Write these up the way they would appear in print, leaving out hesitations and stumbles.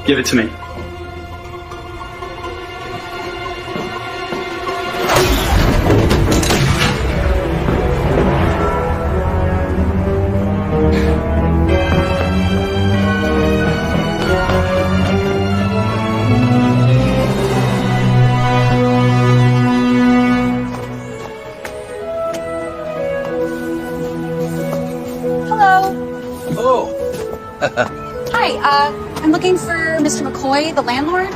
Give it to me. Hi, I'm looking for Mr. McCoy, the landlord.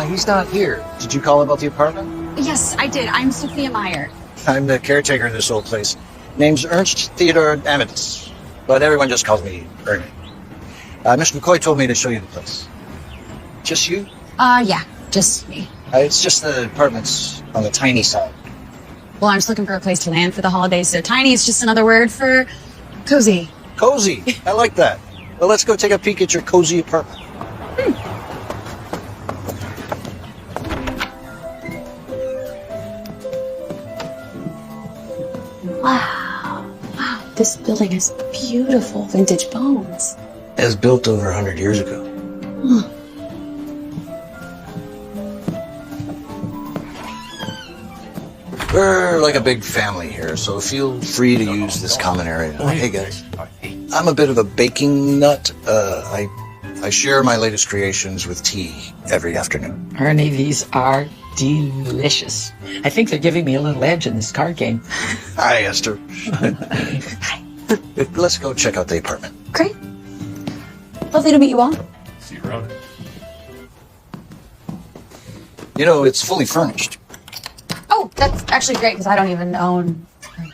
He's not here. Did you call about the apartment? Yes, I did. I'm Sophia Meyer. I'm the caretaker of this old place. Name's Ernst Theodore Amadeus, but everyone just calls me Ernie. Mr. McCoy told me to show you the place. Just you? Yeah, just me. It's just the apartment's on the tiny side. Well, I'm just looking for a place to land for the holidays, so tiny is just another word for cozy. Cozy. I like that. Well, let's go take a peek at your cozy apartment. Wow. Wow, this building has beautiful vintage bones. It was built over 100 years ago. Huh. We're like a big family here, so feel free to use this common area. Oh, hey, guys. I'm a bit of a baking nut. I share my latest creations with tea every afternoon. Ernie, these are delicious. I think they're giving me a little edge in this card game. Hi, Esther. Hi. Let's go check out the apartment. Great. Lovely to meet you all. See you around. You know, it's fully furnished. Oh, that's actually great because I don't even own a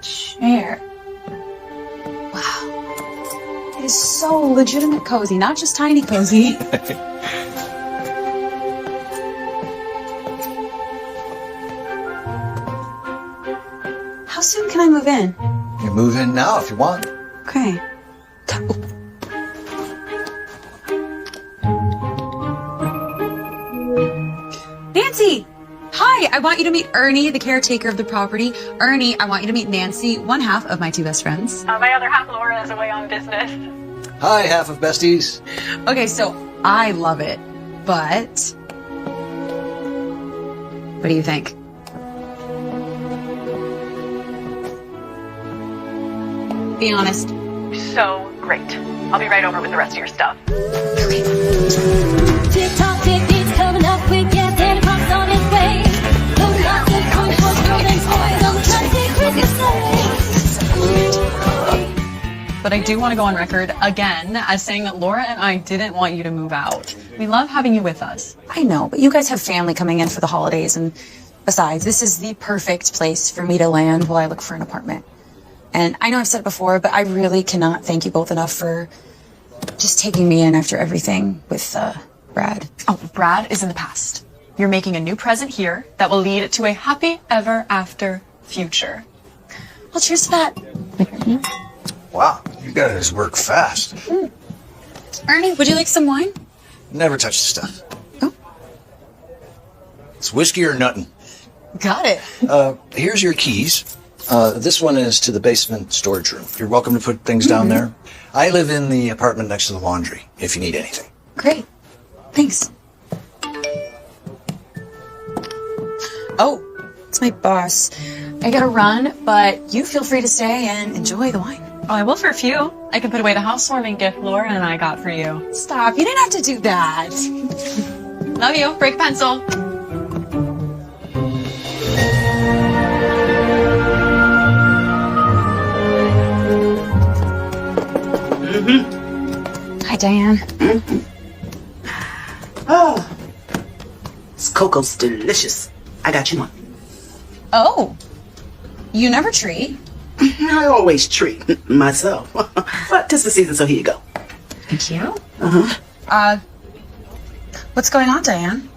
chair. Wow. It is so legitimate cozy, not just tiny cozy. How soon can I move in? You move in now if you want. Okay. Nancy! Hi, I want you to meet Ernie, the caretaker of the property. Ernie, I want you to meet Nancy, one half of my two best friends. My other half, Laura, is away on business. Hi, half of besties. Okay, so I love it, but what do you think? Be honest. So great. I'll be right over with the rest of your stuff. Tick-tock, tick-tock's coming up, we get Santa Claus on his way. Those lots of comforts, buildings, toys, on the classic Christmas sleigh. But I do want to go on record again as saying that Laura and I didn't want you to move out. We love having you with us. I know, but you guys have family coming in for the holidays, and besides, this is the perfect place for me to land while I look for an apartment. And I know I've said it before, but I really cannot thank you both enough for just taking me in after everything with Brad. Oh, Brad is in the past. You're making a new present here that will lead to a happy ever after future. Well, cheers to that. Wow, you guys work fast. Ernie, would you like some wine? Never touch the stuff. Oh. It's whiskey or nothing. Got it. Here's your keys. This one is to the basement storage room. You're welcome to put things down there. I live in the apartment next to the laundry, if you need anything. Great. Thanks. Oh, it's my boss. I gotta run, but you feel free to stay and enjoy the wine. Oh, I will for a few. I can put away the housewarming gift Laura and I got for you. Stop. You didn't have to do that. Love you. Break pencil. Hi, Diane. Oh, this cocoa's delicious. I got you one. Oh, you never treat. I always treat myself. But 'tis the season, so here you go. Thank you. Uh-huh. What's going on, Diane?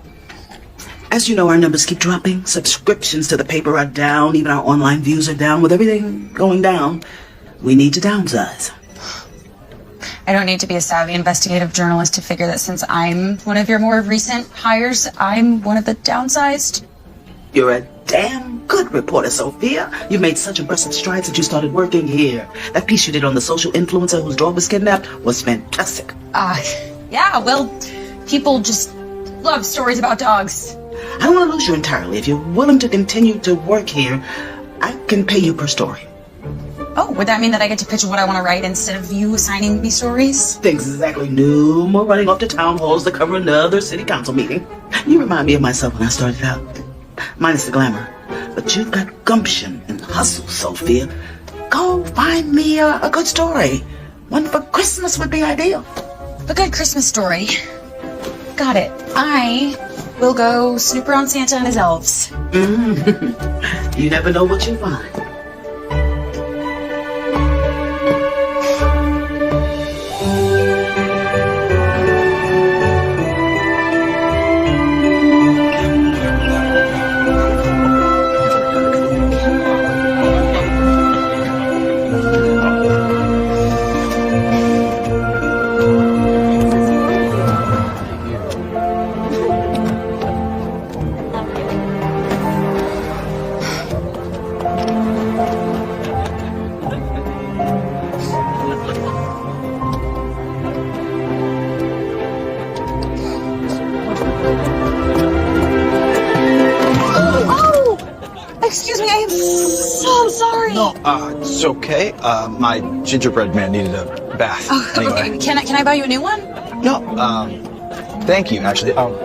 As you know, our numbers keep dropping. Subscriptions to the paper are down. Even our online views are down. With everything going down, we need to downsize. I don't need to be a savvy investigative journalist to figure that since I'm one of your more recent hires, I'm one of the downsized. You're a damn good reporter, Sophia. You've made such impressive strides since you started working here. That piece you did on the social influencer whose dog was kidnapped was fantastic. Yeah, well, People just love stories about dogs. I don't want to lose you entirely. If you're willing to continue to work here, I can pay you per story. Oh, would that mean that I get to pitch what I want to write instead of you assigning me stories? Exactly. No more running off to town halls to cover another city council meeting. You remind me of myself when I started out. Minus the glamour. But you've got gumption and hustle, Sophia. Go find me a good story. One for Christmas would be ideal. A good Christmas story. Got it. I will go snoop around Santa and his elves. You never know what you'll find. Excuse me, I am so sorry. No, it's okay. My gingerbread man needed a bath. Oh, anyway. okay. Can I buy you a new one? No, thank you, actually. Oh,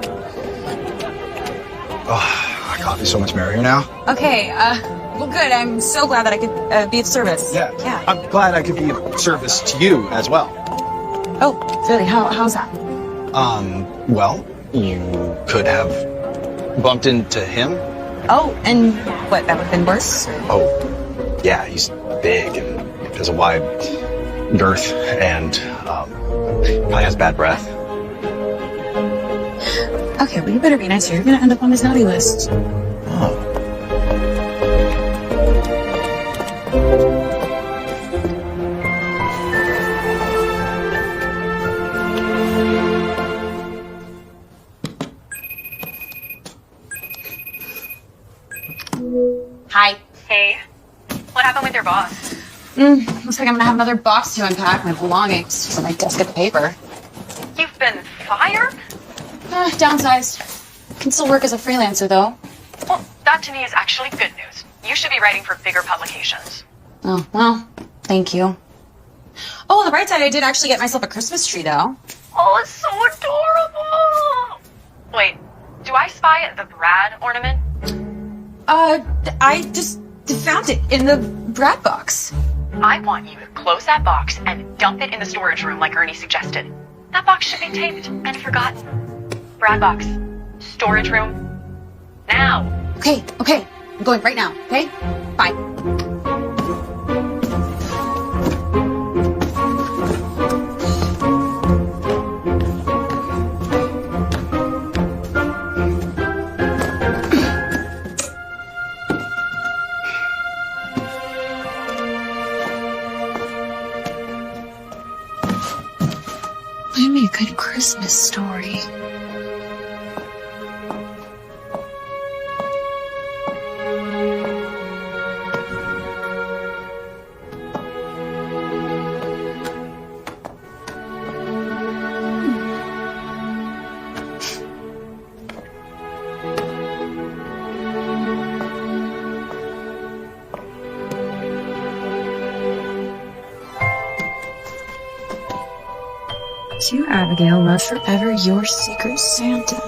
our coffee's so much merrier now. Okay, well, good. I'm so glad that I could be of service. Yeah. Yeah. I'm glad I could be of service to you as well. Oh, really? How's that? Well, you could have bumped into him. Oh, and what? That would have been worse? Oh, yeah, he's big and has a wide girth and probably has bad breath. Okay, well, you better be nicer. You're gonna end up on his naughty list. Oh. Hi. Hey, what happened with your boss? Looks like I'm gonna have another box to unpack. My belongings for my desk of paper. You've been fired? Downsized. Can still work as a freelancer, though. Well, that to me is actually good news. You should be writing for bigger publications. Oh, well, thank you. Oh, on the bright side, I did actually get myself a Christmas tree, though. Oh, it's so adorable! Wait, do I spy the Brad ornament? I just found it in the Brad box. I want you to close that box and dump it in the storage room like Ernie suggested. That box should be taped and forgotten. Brad box. Storage room. Now. Okay. I'm going right now, okay? Bye. Find me a good Christmas story. To Abigail, love forever, your secret Santa.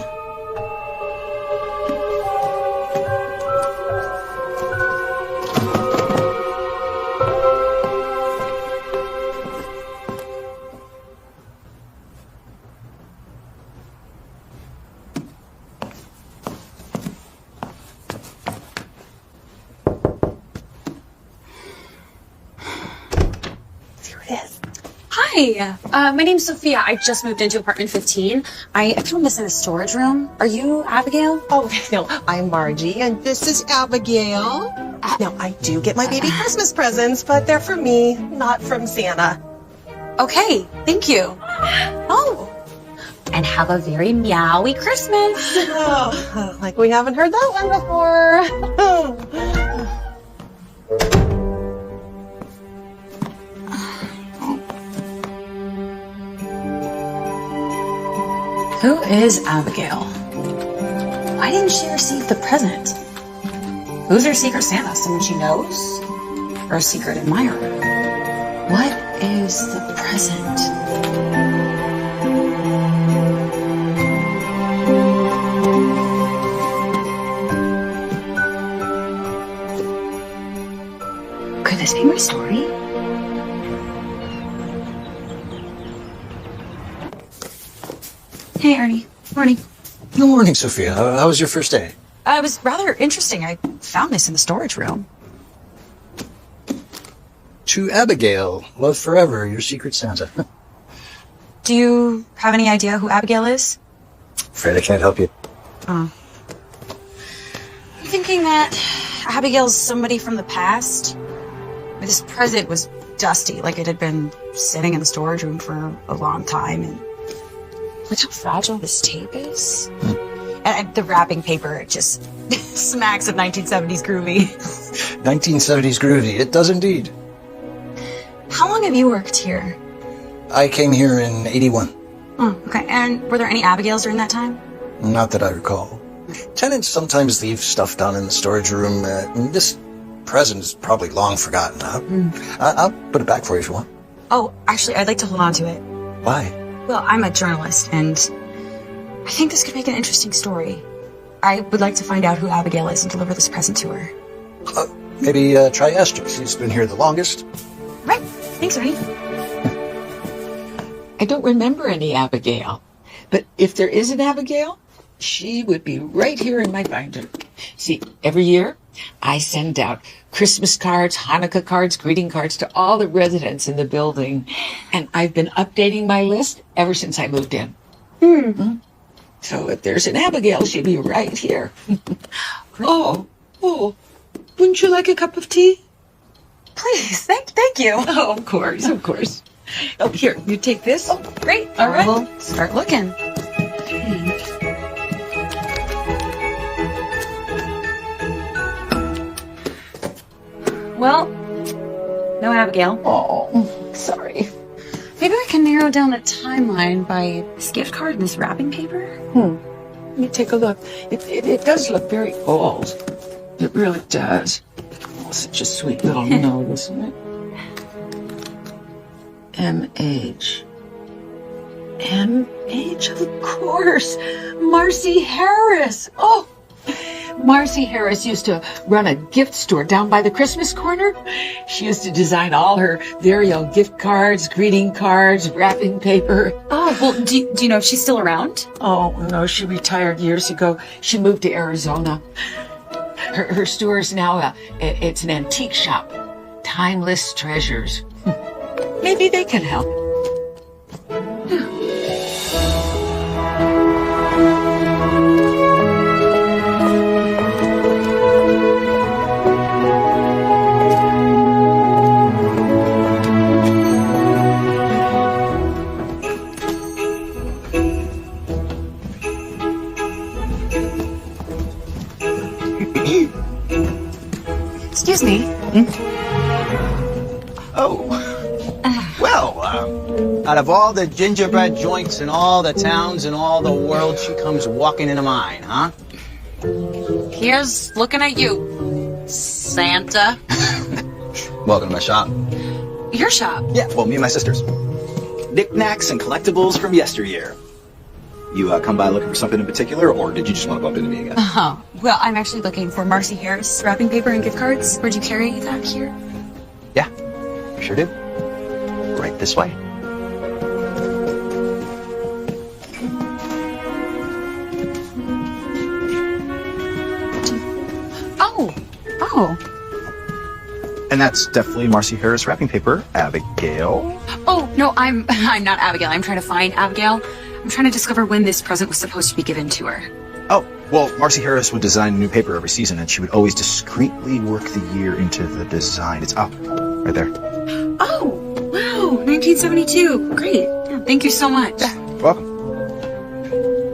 Hi, my name's Sophia. I just moved into apartment 15. I found this in the storage room. Are you Abigail? Oh, no, I'm Margie, and this is Abigail. Now, I do get my baby Christmas presents, but they're from me, not from Santa. Okay, thank you. Oh, and have a very meowy Christmas. Oh, like we haven't heard that one before. Who is Abigail? Why didn't she receive the present? Who's her secret Santa? Someone she knows? Or a secret admirer? What is the present? Could this be my story? Hey, Ernie. Morning. Good morning, Sophia. How was your first day? It was rather interesting. I found this in the storage room. To Abigail, love forever, your secret Santa. Do you have any idea who Abigail is? Afraid I can't help you. Oh. I'm thinking that Abigail's somebody from the past. This present was dusty, like it had been sitting in the storage room for a long time. And look how fragile this tape is. And the wrapping paper, it just smacks of 1970s groovy. 1970s groovy, it does indeed. How long have you worked here? I came here in 81. Oh, okay. And were there any Abigails during that time? Not that I recall. Tenants sometimes leave stuff down in the storage room. This present is probably long forgotten. I'll put it back for you if you want. Oh, actually, I'd like to hold on to it. Why? Well, I'm a journalist, and I think this could make an interesting story. I would like to find out who Abigail is and deliver this present to her. Maybe try Esther. She's been here the longest. Right. Thanks, Ernie. I don't remember any Abigail. But if there is an Abigail, she would be right here in my binder. See, every year I send out Christmas cards, Hanukkah cards, greeting cards to all the residents in the building. And I've been updating my list ever since I moved in. So if there's an Abigail, she'd be right here. Oh, wouldn't you like a cup of tea? Please. Thank you. Oh, of course. Oh, here, you take this. Oh, great. All right. We'll start looking. Well, no Abigail. Oh, sorry. Maybe we can narrow down the timeline by this gift card and this wrapping paper. Let me take a look. It does look very old. It really does. Oh, such a sweet little note, isn't it? M.H. M.H., of course. Marcy Harris. Oh, Marcy Harris used to run a gift store down by the Christmas corner. She used to design all her very own gift cards, greeting cards, wrapping paper. Oh, well, do you know if she's still around? Oh, no, she retired years ago. She moved to Arizona. Her store is now it's an antique shop. Timeless treasures. Maybe they can help. Excuse me. Oh. Well, out of all the gingerbread joints in all the towns in all the world, she comes walking into mine, huh? Here's looking at you, Santa. Welcome to my shop. Your shop? Yeah, well, me and my sisters. Knickknacks and collectibles from yesteryear. You come by looking for something in particular, or did you just want to bump into me again? Oh, well, I'm actually looking for Marcy Harris wrapping paper and gift cards. Where'd you carry that here? Yeah, sure do. Right this way. Oh. And that's definitely Marcy Harris wrapping paper. Abigail. Oh, no, I'm not Abigail. I'm trying to find Abigail. I'm trying to discover when this present was supposed to be given to her. Oh, well, Marcy Harris would design new paper every season, and she would always discreetly work the year into the design. It's up, right there. Oh, wow, 1972. Great. Yeah, thank you so much. Yeah, you're welcome.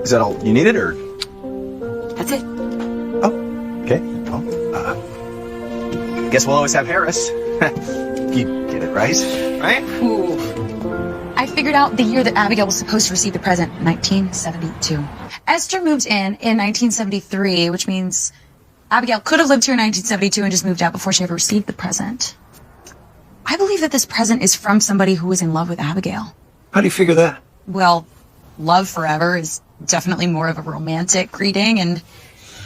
Is that all you needed, or? That's it. Oh, okay. Well, guess we'll always have Harris. You get it, right? Right? Ooh. I figured out the year that Abigail was supposed to receive the present, 1972. Esther moved in 1973, which means Abigail could have lived here in 1972 and just moved out before she ever received the present. I believe that this present is from somebody who was in love with Abigail. How do you figure that? Well, love forever is definitely more of a romantic greeting, and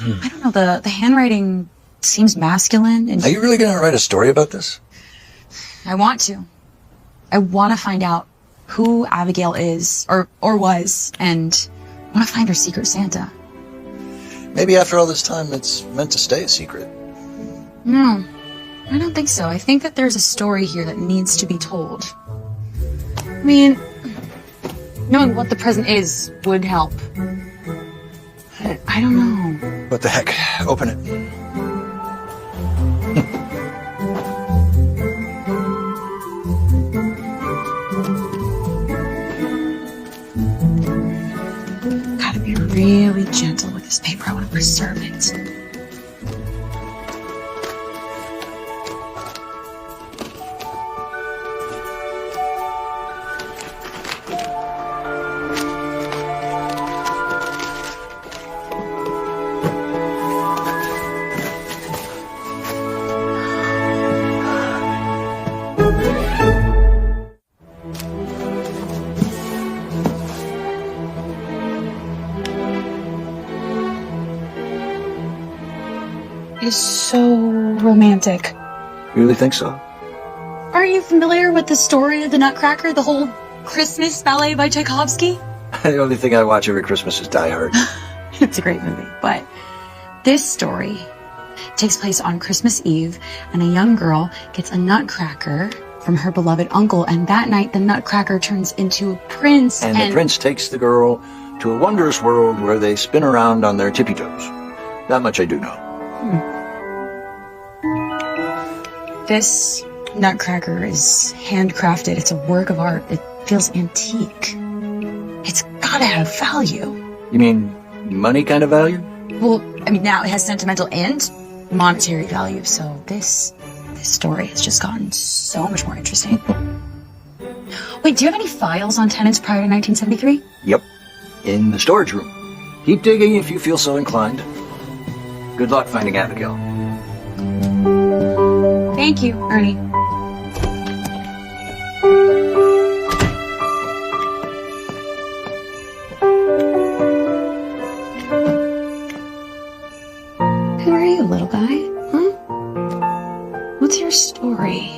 I don't know, the handwriting seems masculine. And Are you really going to write a story about this? I want to. I want to find out who Abigail is, or was, and I want to find her secret Santa. Maybe after all this time, it's meant to stay a secret. No, I don't think so. I think that there's a story here that needs to be told. I mean, knowing what the present is would help. But I don't know. What the heck? Open it. Gotta be really gentle with this paper. I want to preserve it. It is so romantic. You really think so? Are you familiar with the story of the Nutcracker, the whole Christmas ballet by Tchaikovsky? The only thing I watch every Christmas is Die Hard. It's a great movie, but this story takes place on Christmas Eve, and a young girl gets a nutcracker from her beloved uncle, and that night the nutcracker turns into a prince. And the prince takes the girl to a wondrous world where they spin around on their tippy toes. That much I do know. This nutcracker is handcrafted. It's a work of art. It feels antique. It's gotta have value. You mean money kind of value? Well, I mean, now it has sentimental and monetary value, so this story has just gotten so much more interesting. Wait, do you have any files on tenants prior to 1973? Yep. In the storage room. Keep digging if you feel so inclined. Good luck finding Abigail. Thank you, Ernie. Who are you, little guy? Huh? What's your story?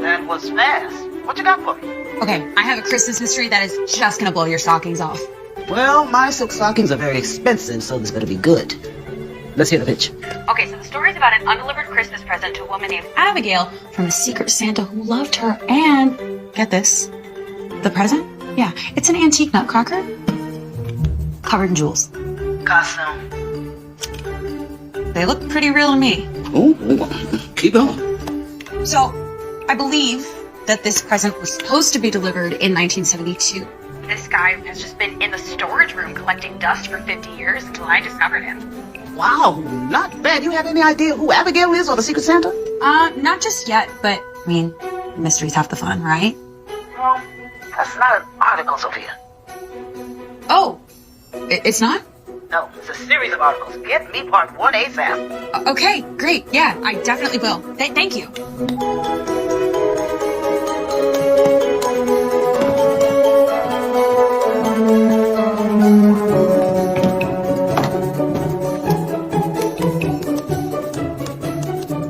That was fast. What you got for me? Okay, I have a Christmas mystery that is just gonna blow your stockings off. Well, my silk stockings are very expensive, so this better be good. Let's hear the pitch. Okay, so the story's about an undelivered Christmas present to a woman named Abigail from a secret Santa who loved her, and get this, the present? Yeah, it's an antique nutcracker covered in jewels. Costume. They look pretty real to me. Ooh, keep going. So, I believe that this present was supposed to be delivered in 1972. This guy has just been in the storage room collecting dust for 50 years until I discovered him. Wow, not bad. You have any idea who Abigail is or the Secret Santa? Not just yet, but, I mean, mystery's half the fun, right? Well, that's not an article, Sophia. Oh, it's not? No, it's a series of articles. Get me part 1 ASAP. Okay, great. Yeah, I definitely will. Thank you.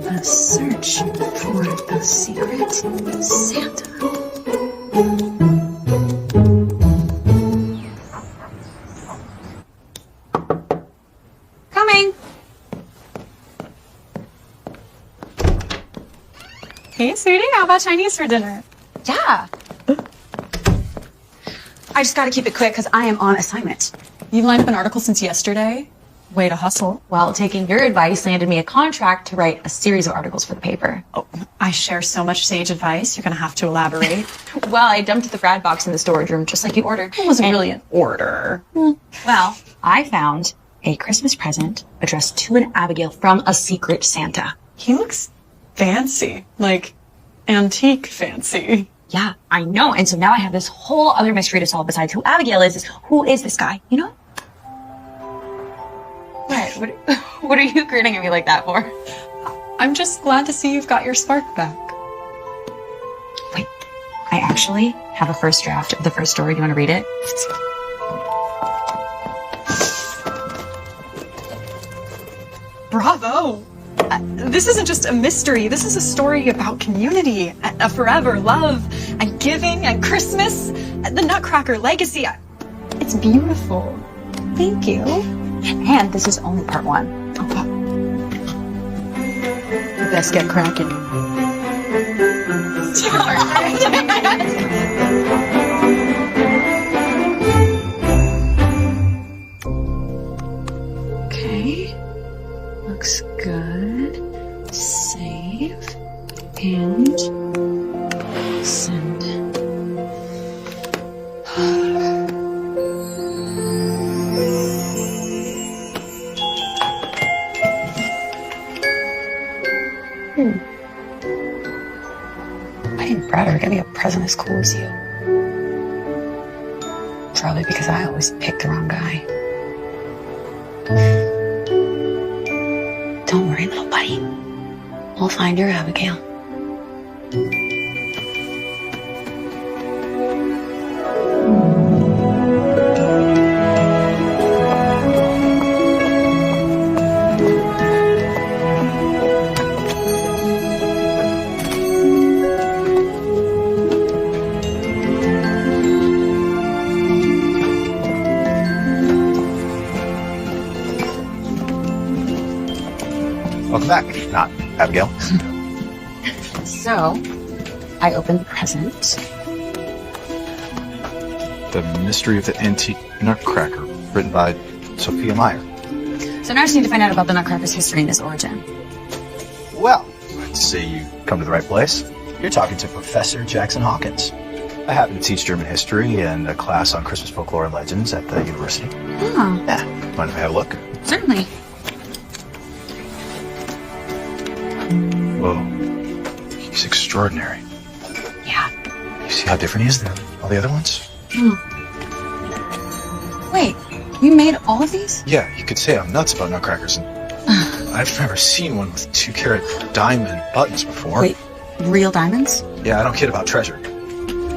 A search for the secret Santa. Coming. Hey, sweetie, how about Chinese for dinner? Yeah. I just gotta keep it quick because I am on assignment. You've lined up an article since yesterday? Way to hustle. Well, taking your advice landed me a contract to write a series of articles for the paper. Oh, I share so much sage advice. You're going to have to elaborate. Well, I dumped the Brad box in the storage room just like you ordered. It wasn't really an order. Well, I found a Christmas present addressed to an Abigail from a secret Santa. He looks fancy. Like, antique fancy. Yeah, I know. And so now I have this whole other mystery to solve besides who Abigail is who is this guy, you know? What are you grinning at me like that for? I'm just glad to see you've got your spark back. Wait, I actually have a first draft of the first story. Do you want to read it? Bravo! This isn't just a mystery. This is a story about community, a forever love, and giving, and Christmas, the Nutcracker legacy. It's beautiful. Thank you. And this is only part 1. Oh, you best get cracking. Okay. Looks good. Save. And send. Why didn't Brad ever get me a present as cool as you? Probably because I always pick the wrong guy. Don't worry, little buddy. We'll find your Abigail. Welcome back, not Abigail. So, I opened the present. The Mystery of the Antique Nutcracker, written by Sophia Meyer. So now I just need to find out about the Nutcracker's history and its origin. Well, let's see, you come to the right place. You're talking to Professor Jackson Hawkins. I happen to teach German history and a class on Christmas folklore and legends at the university. Oh, Yeah, mind if I have a look? certainly. Whoa, he's extraordinary. Yeah. You see how different he is than all the other ones? Wait, you made all of these? Yeah, you could say I'm nuts about nutcrackers, and I've never seen one with 2-carat diamond buttons before. Wait, real diamonds? Yeah, I don't kid about treasure.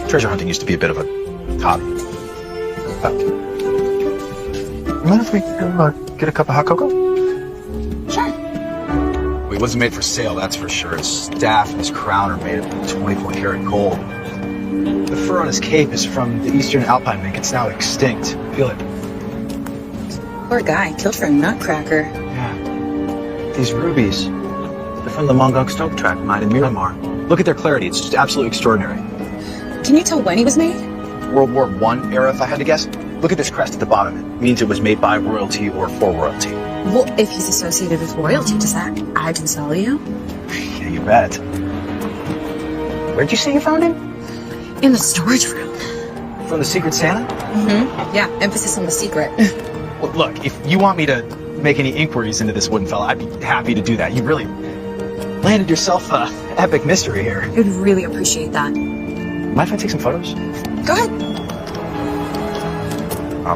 Treasure hunting used to be a bit of a hobby. Mind if we go get a cup of hot cocoa? Sure. Well, he wasn't made for sale, that's for sure. His staff and his crown are made of 24-karat gold. The fur on his cape is from the eastern alpine mink. It's now extinct. Feel it. Poor guy, killed for a nutcracker. Yeah. These rubies, they're from the Mongok Stoke tract mine in Miramar. Look at their clarity. It's just absolutely extraordinary. Can you tell when he was made? World War I era, if I had to guess. Look at this crest at the bottom. It means it was made by royalty or for royalty. Well, if he's associated with royalty, does that add to his value? Yeah, you bet. Where'd you say you found him? In the storage room. From the Secret Santa? Mm-hmm. Yeah, emphasis on the secret. Well, look, if you want me to make any inquiries into this wooden fella, I'd be happy to do that. You really landed yourself an epic mystery here. I would really appreciate that. Mind if I take some photos? Go ahead.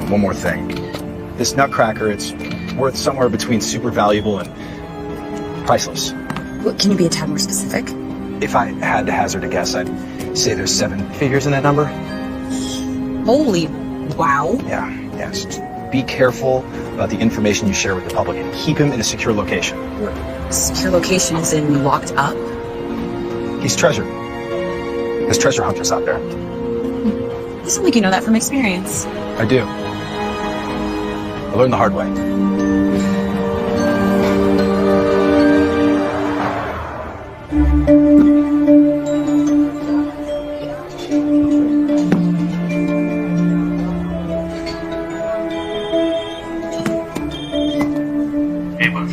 One more thing. This nutcracker, it's worth somewhere between super valuable and priceless. What, can you be a tad more specific? If I had to hazard a guess, I'd say there's 7 figures in that number. Holy wow. Yeah, so be careful about the information you share with the public and keep him in a secure location. Secure location is in locked up? He's treasure. There's treasure hunters out there. You sound like you know that from experience. I do. I learned the hard way.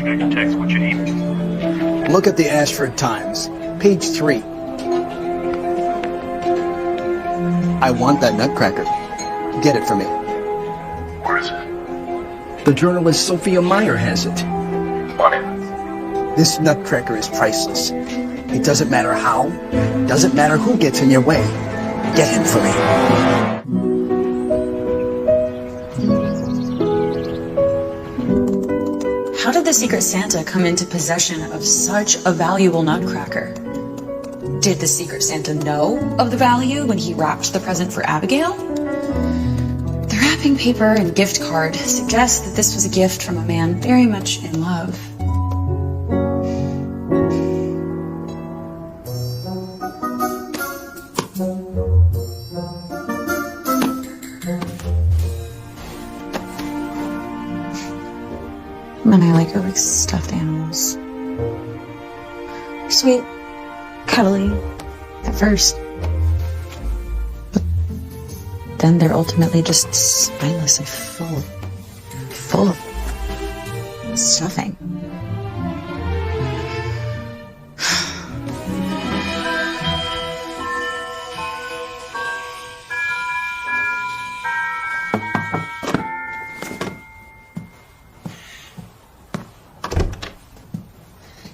I can text what you need. Look at the Ashford Times, page 3. I want that nutcracker. Get it for me. Where is it? The journalist Sophia Meyer has it. Money. This nutcracker is priceless. It doesn't matter how, doesn't matter who gets in your way. Get him for me. How did the Secret Santa come into possession of such a valuable nutcracker? Did the Secret Santa know of the value when he wrapped the present for Abigail? The wrapping paper and gift card suggest that this was a gift from a man very much in love. And I like her like stuffed animals. They're sweet, cuddly at first. But then they're ultimately just spineless and full of stuffing.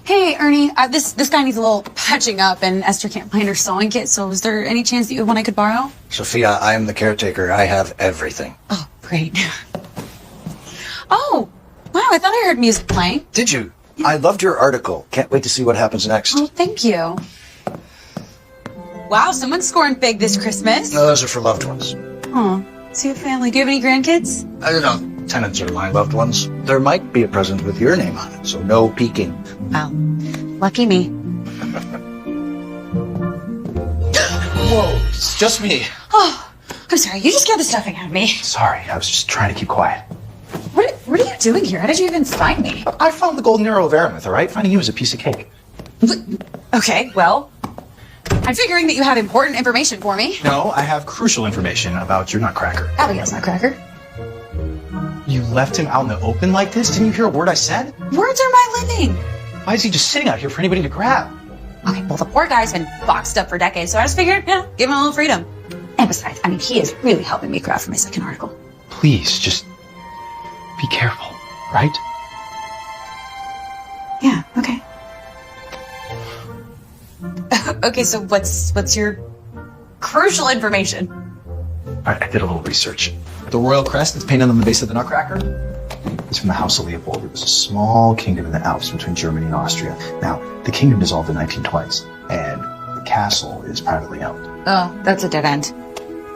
Hey, Ernie, this guy needs a little patching up, and Esther can't find her sewing kit, so is there any chance that you have one I could borrow? Sophia, I am the caretaker. I have everything. Oh, great. Oh, wow, I thought I heard music playing. Did you? I loved your article. Can't wait to see what happens next. Oh, thank you. Wow, someone's scoring big this Christmas. No, those are for loved ones. Oh, so you have family. Do you have any grandkids? I don't know. Tenants are my loved ones. There might be a present with your name on it, so no peeking. Wow, lucky me. Whoa, it's just me. Oh, I'm sorry, you just scared the stuffing out of me. Sorry, I was just trying to keep quiet. What are you doing here? How did you even find me? I found the golden arrow of Aramis, all right? Finding you is a piece of cake. Okay, well, I'm figuring that you have important information for me. No, I have crucial information about your nutcracker. Abigail's nutcracker. You left him out in the open like this? Didn't you hear a word I said? Words are my living. Why is he just sitting out here for anybody to grab? Okay, well, the poor guy's been boxed up for decades, so I just figured, give him a little freedom. And besides, I mean, he is really helping me craft my second article. Please, just be careful, right? Yeah, okay. Okay, so what's your crucial information? All right, I did a little research. The royal crest that's painted on the base of the nutcracker is from the House of Leopold. It was a small kingdom in the Alps between Germany and Austria. Now, the kingdom dissolved in 1920s, and the castle is privately owned. Oh, that's a dead end.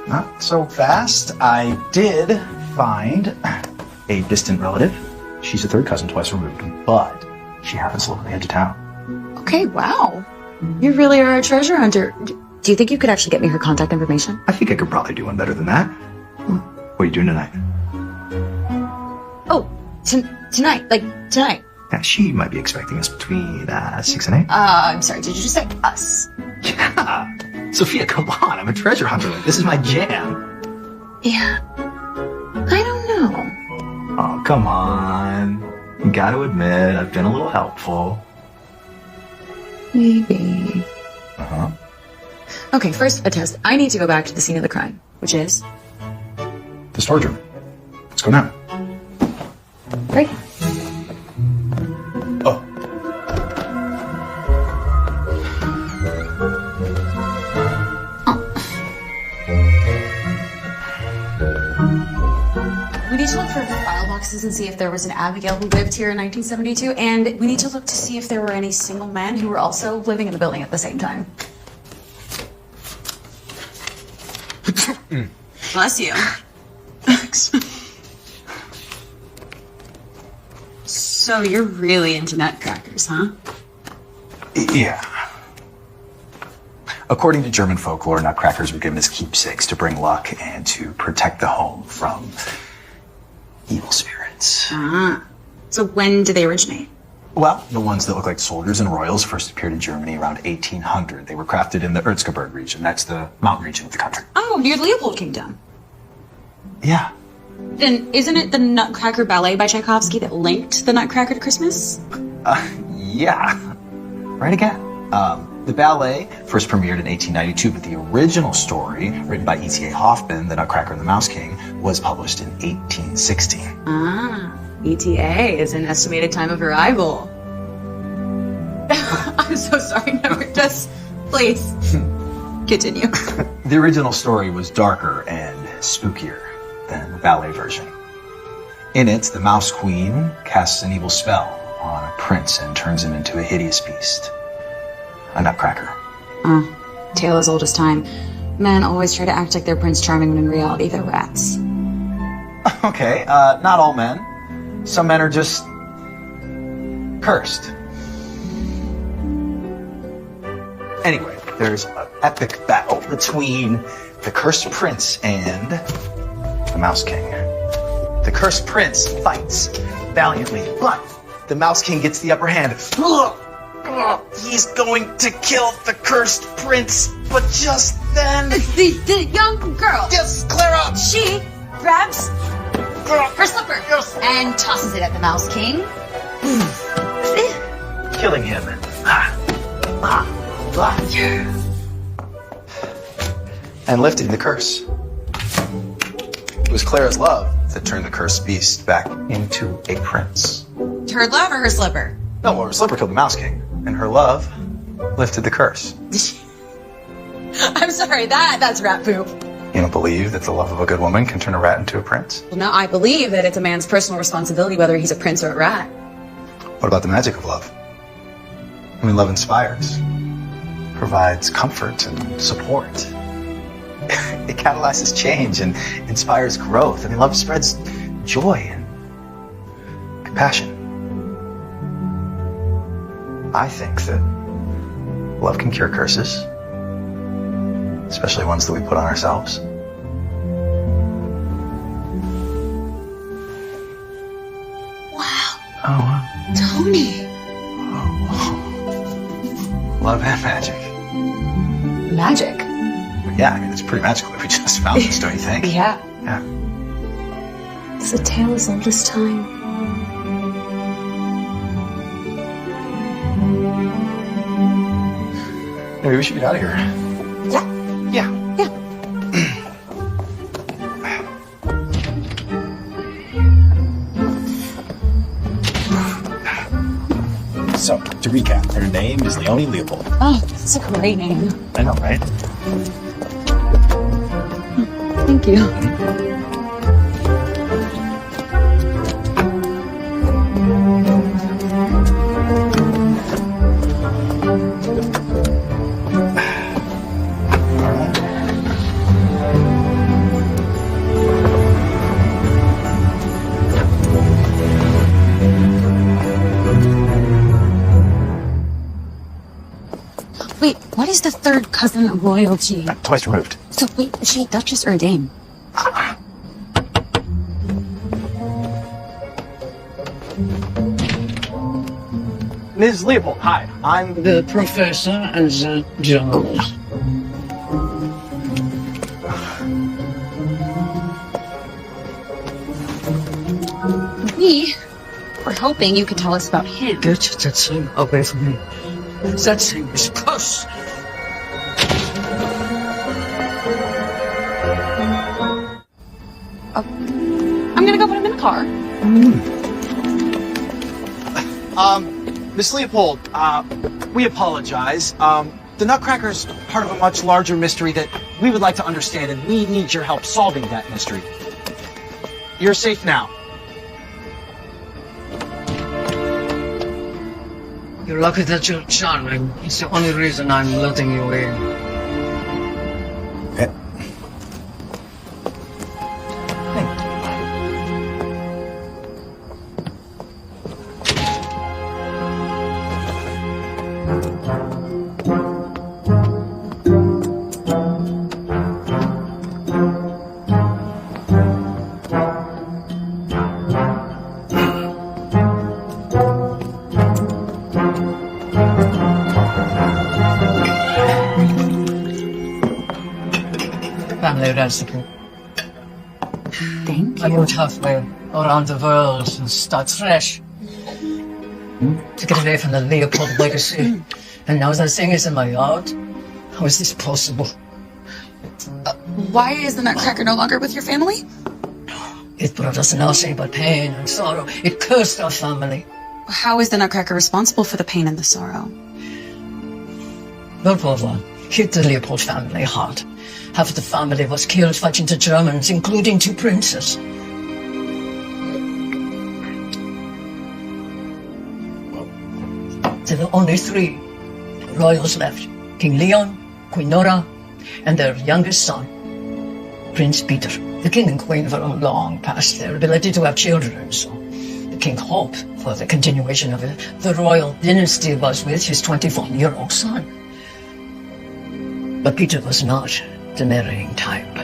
Not so fast. I did find a distant relative. She's a third cousin twice removed, but she happens to live on the edge of town. Okay, wow. You really are a treasure hunter. Do you think you could actually get me her contact information? I think I could probably do one better than that. What are you doing tonight? Oh, tonight. Yeah, she might be expecting us between 6 and 8. I'm sorry, did you just say us? Yeah. Sophia, come on. I'm a treasure hunter. This is my jam. Yeah. I don't know. Oh, come on. You gotta admit, I've been a little helpful. Maybe. Uh-huh. Okay, first a test. I need to go back to the scene of the crime, which is... The storage room. Let's go now. Great. Oh. We need to look for file boxes and see if there was an Abigail who lived here in 1972, and we need to look to see if there were any single men who were also living in the building at the same time. Bless you. Thanks. So you're really into nutcrackers, huh? Yeah. According to German folklore, nutcrackers were given as keepsakes to bring luck and to protect the home from evil spirits. Ah. So when did they originate? Well, the ones that look like soldiers and royals first appeared in Germany around 1800. They were crafted in the Erzgebirge region. That's the mountain region of the country. Oh, near the Leopold Kingdom. Yeah. Then isn't it the Nutcracker Ballet by Tchaikovsky that linked the Nutcracker to Christmas? Yeah. Right again. The ballet first premiered in 1892, but the original story, written by E.T.A. Hoffman, The Nutcracker and the Mouse King, was published in 1860. ETA is an estimated time of arrival. I'm so sorry, never just please continue. The original story was darker and spookier than the ballet version. In it, the Mouse Queen casts an evil spell on a prince and turns him into a hideous beast. A nutcracker. Tale as old as time. Men always try to act like they're Prince Charming when in reality they're rats. Okay, not all men. Some men are just cursed. Anyway, there's an epic battle between the cursed prince and the Mouse King. The cursed prince fights valiantly, but the Mouse King gets the upper hand. He's going to kill the cursed prince, but just then... The young girl. Yes, Clara! She grabs her slipper and tosses it at the Mouse King. Killing him. And lifting the curse. It was Clara's love that turned the cursed beast back into a prince. Her love or her slipper? No, well, her slipper killed the Mouse King, and her love lifted the curse. I'm sorry, that's rat poop. You don't believe that the love of a good woman can turn a rat into a prince? Well, no, I believe that it's a man's personal responsibility whether he's a prince or a rat. What about the magic of love? I mean, love inspires, provides comfort and support. It catalyzes change and inspires growth. I mean, love spreads joy and compassion. I think that love can cure curses, especially ones that we put on ourselves. Wow. Oh, wow. Tony. Love and magic. Magic. Yeah, I mean, it's pretty magical that we just found this, don't you think? Yeah. Yeah. It's a tale as old as time. Maybe we should get out of here. Yeah. Yeah. Yeah. So, to recap, her name is Leonie Leopold. Oh, that's a great name. I know, right? Thank you. Wait, what is the third cousin of royalty? Twice removed. So wait, is she a duchess or a dame? Ms. Leopold, hi. I'm The professor and the journalist. We were hoping you could tell us about him. Get that thing away from me. That thing is cursed. I'm gonna go put him in the car. Miss Leopold, we apologize. The Nutcracker's part of a much larger mystery that we would like to understand, and we need your help solving that mystery. You're safe now. You're lucky that you're charming. It's the only reason I'm letting you in. Okay. Family recipe. Thank Thank I you. moved halfway around the world to start fresh. To get away from the Leopold legacy. And now that thing is in my yard. How is this possible? Why is the Nutcracker no longer with your family? It brought us nothing but pain and sorrow. It cursed our family. How is the Nutcracker responsible for the pain and the sorrow? World War I hit the Leopold family hard. Half of the family was killed fighting the Germans, including 2 princes. There were only 3 royals left. King Leon, Queen Nora, and their youngest son, Prince Peter. The king and queen were long past their ability to have children, so the king hoped for the continuation of the royal dynasty was with his 24-year-old son. But Peter was not the marrying type.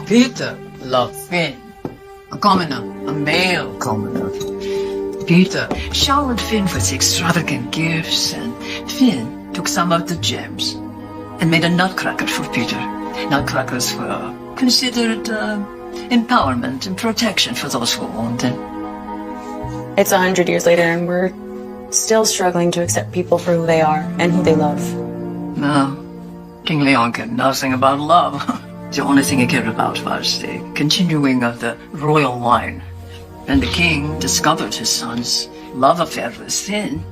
Peter loved Finn, a commoner, a male commoner. Peter showered Finn with extravagant gifts, and Finn took some of the gems and made a nutcracker for Peter. Nutcrackers were considered empowerment and protection for those who owned them. It's 100 years later, and we're still struggling to accept people for who they are and who they love. No, King Leon cared nothing about love. The only thing he cared about was the continuing of the royal line. When the king discovered his son's love affair with Finn,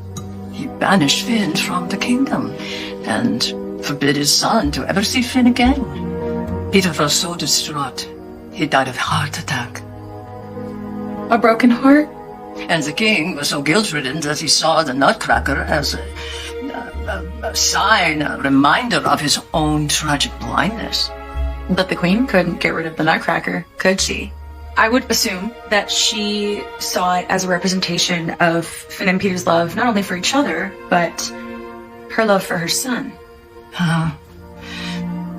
he banished Finn from the kingdom and forbid his son to ever see Finn again. Peter was so distraught, he died of a heart attack. A broken heart? And the king was so guilt-ridden that he saw the Nutcracker as a sign, a reminder of his own tragic blindness. But the queen couldn't get rid of the Nutcracker, could she? I would assume that she saw it as a representation of Finn and Peter's love, not only for each other, but her love for her son.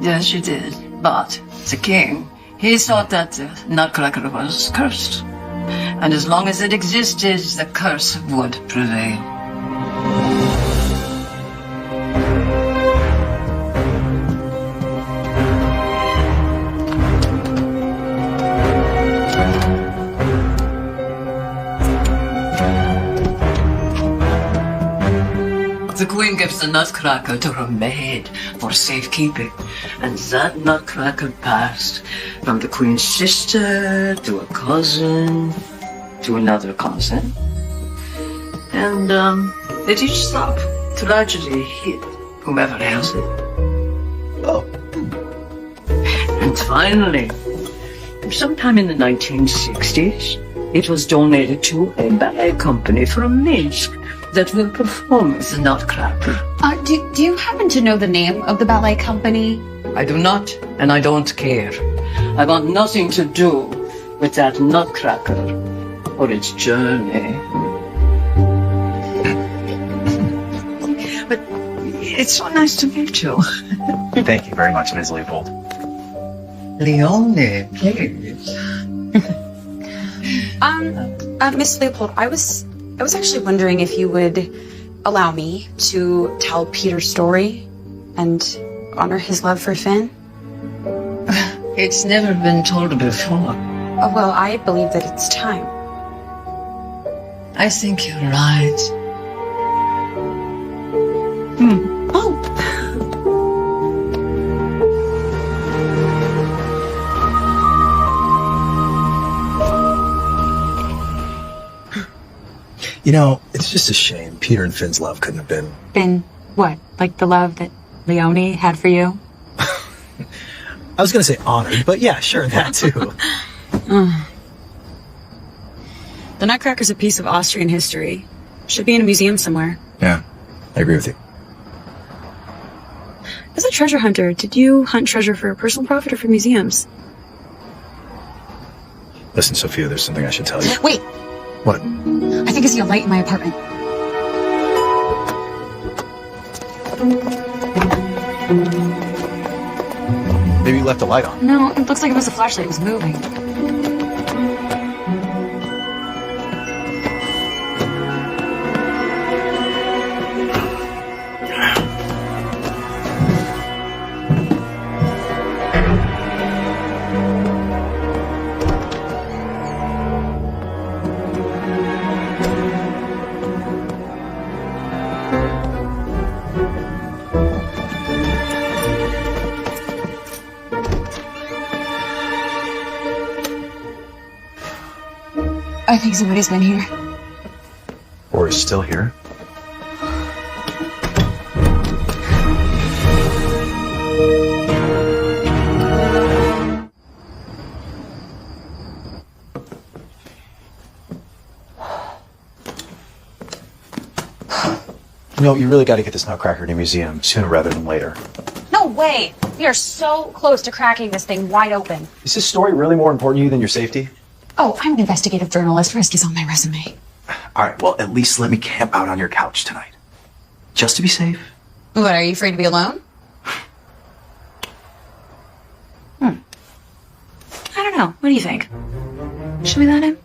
Yes, she did. But the king, he thought that the Nutcracker was cursed. And as long as it existed, the curse would prevail. The queen gives the Nutcracker to her maid for safekeeping, and that Nutcracker passed from the queen's sister to a cousin to another cousin, and at each stop, tragedy hit whomever has it. Oh. And finally, sometime in the 1960s, it was donated to a ballet company from Minsk that will perform the Nutcracker. Do you happen to know the name of the ballet company? I do not, and I don't care. I want nothing to do with that Nutcracker or its journey. But it's so nice to meet you. Thank you very much, Ms. Leopold. Leone, please. Miss Leopold, I was actually wondering if you would allow me to tell Peter's story and honor his love for Finn. It's never been told before. Well, I believe that it's time. I think you're right. Oh. You know, it's just a shame Peter and Finn's love couldn't have been... Been what? Like the love that Leone had for you? I was going to say honored, but yeah, sure, that too. The Nutcracker's a piece of Austrian history. Should be in a museum somewhere. Yeah, I agree with you. As a treasure hunter, did you hunt treasure for personal profit or for museums? Listen, Sophia, there's something I should tell you. Wait, What? I think I see a light in my apartment. Maybe you left the light on. No, it looks like it was a flashlight. It was moving. I think somebody's been here. Or is still here. You know, you really got to get this nutcracker in a museum sooner rather than later. No way! We are so close to cracking this thing wide open. Is this story really more important to you than your safety? Oh, I'm an investigative journalist. Risk is on my resume. All right, well, at least let me camp out on your couch tonight. Just to be safe. What, are you afraid to be alone? I don't know. What do you think? Should we let him?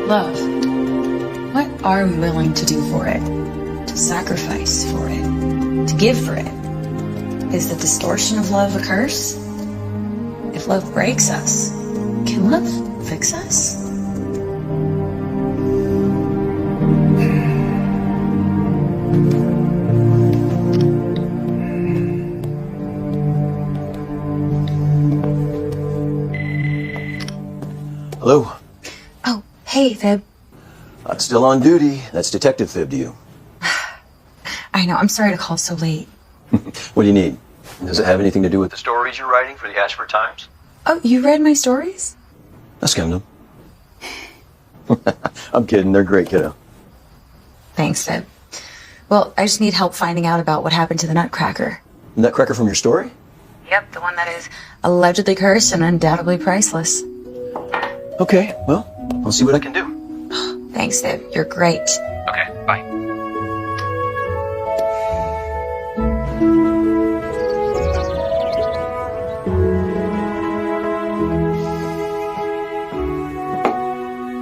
Love. What are we willing to do for it? To sacrifice for it? To give for it? Is the distortion of love a curse? If love breaks us, can love fix us? Hello. Oh, hey, Fib. I'm still on duty. That's Detective Fib to you. I know, I'm sorry to call so late. What do you need? Does it have anything to do with the stories you're writing for the Ashford Times? Oh, you read my stories? I skimmed them. I'm kidding. They're great, kiddo. Thanks, Fib. Well, I just need help finding out about what happened to the Nutcracker. Nutcracker from your story? Yep, the one that is allegedly cursed and undoubtedly priceless. Okay, well, I'll see what I can do. Thanks, Fib. You're great. Okay, bye.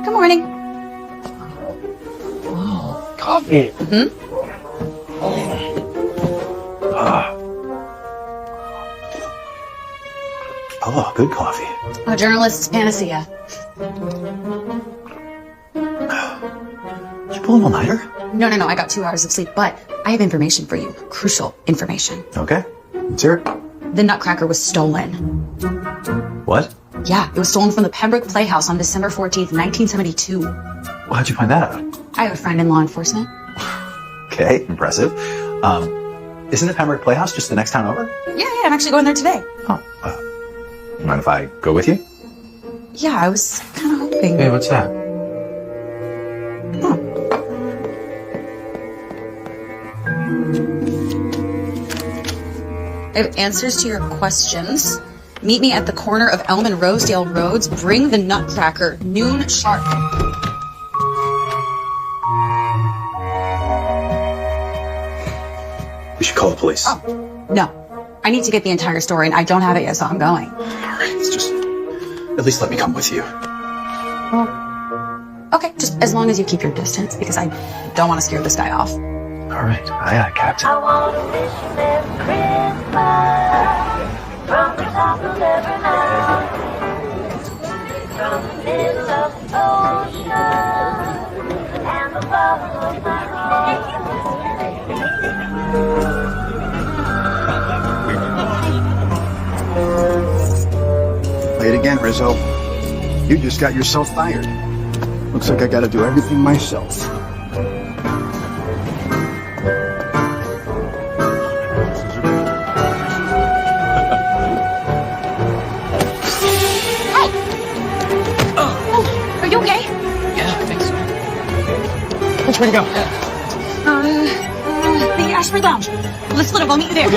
Good morning. Oh, coffee. Mm-hmm. Oh, good coffee. A journalist's panacea. You pull an all-nighter? No, I got 2 hours of sleep, but I have information for you. Crucial information. Okay, let's hear it. The Nutcracker was stolen. What? Yeah, it was stolen from the Pembroke Playhouse on December 14th, 1972. Well, how'd you find that out? I have a friend in law enforcement. Okay, impressive. Isn't the Pembroke Playhouse just the next town over? Yeah, I'm actually going there today. Oh, mind if I go with you? Yeah, I was kind of hoping. Hey, what's that? I have answers to your questions. Meet me at the corner of Elm and Rosedale Roads. Bring the Nutcracker, noon sharp. We should call the police. Oh, no. I need to get the entire story, and I don't have it yet, so I'm going. All right, it's just... At least let me come with you. Okay, just as long as you keep your distance, because I don't want to scare this guy off. All right, aye, Captain. I want to wish you Merry Christmas from the top of every mountain, from the middle of the ocean and the bottom of my heart. again, Rizzo. You just got yourself fired. Looks like I gotta do everything myself. Are you okay? Yeah, I think so. Which way to go? The Ashford Lounge. Let's split up. I'll meet you there.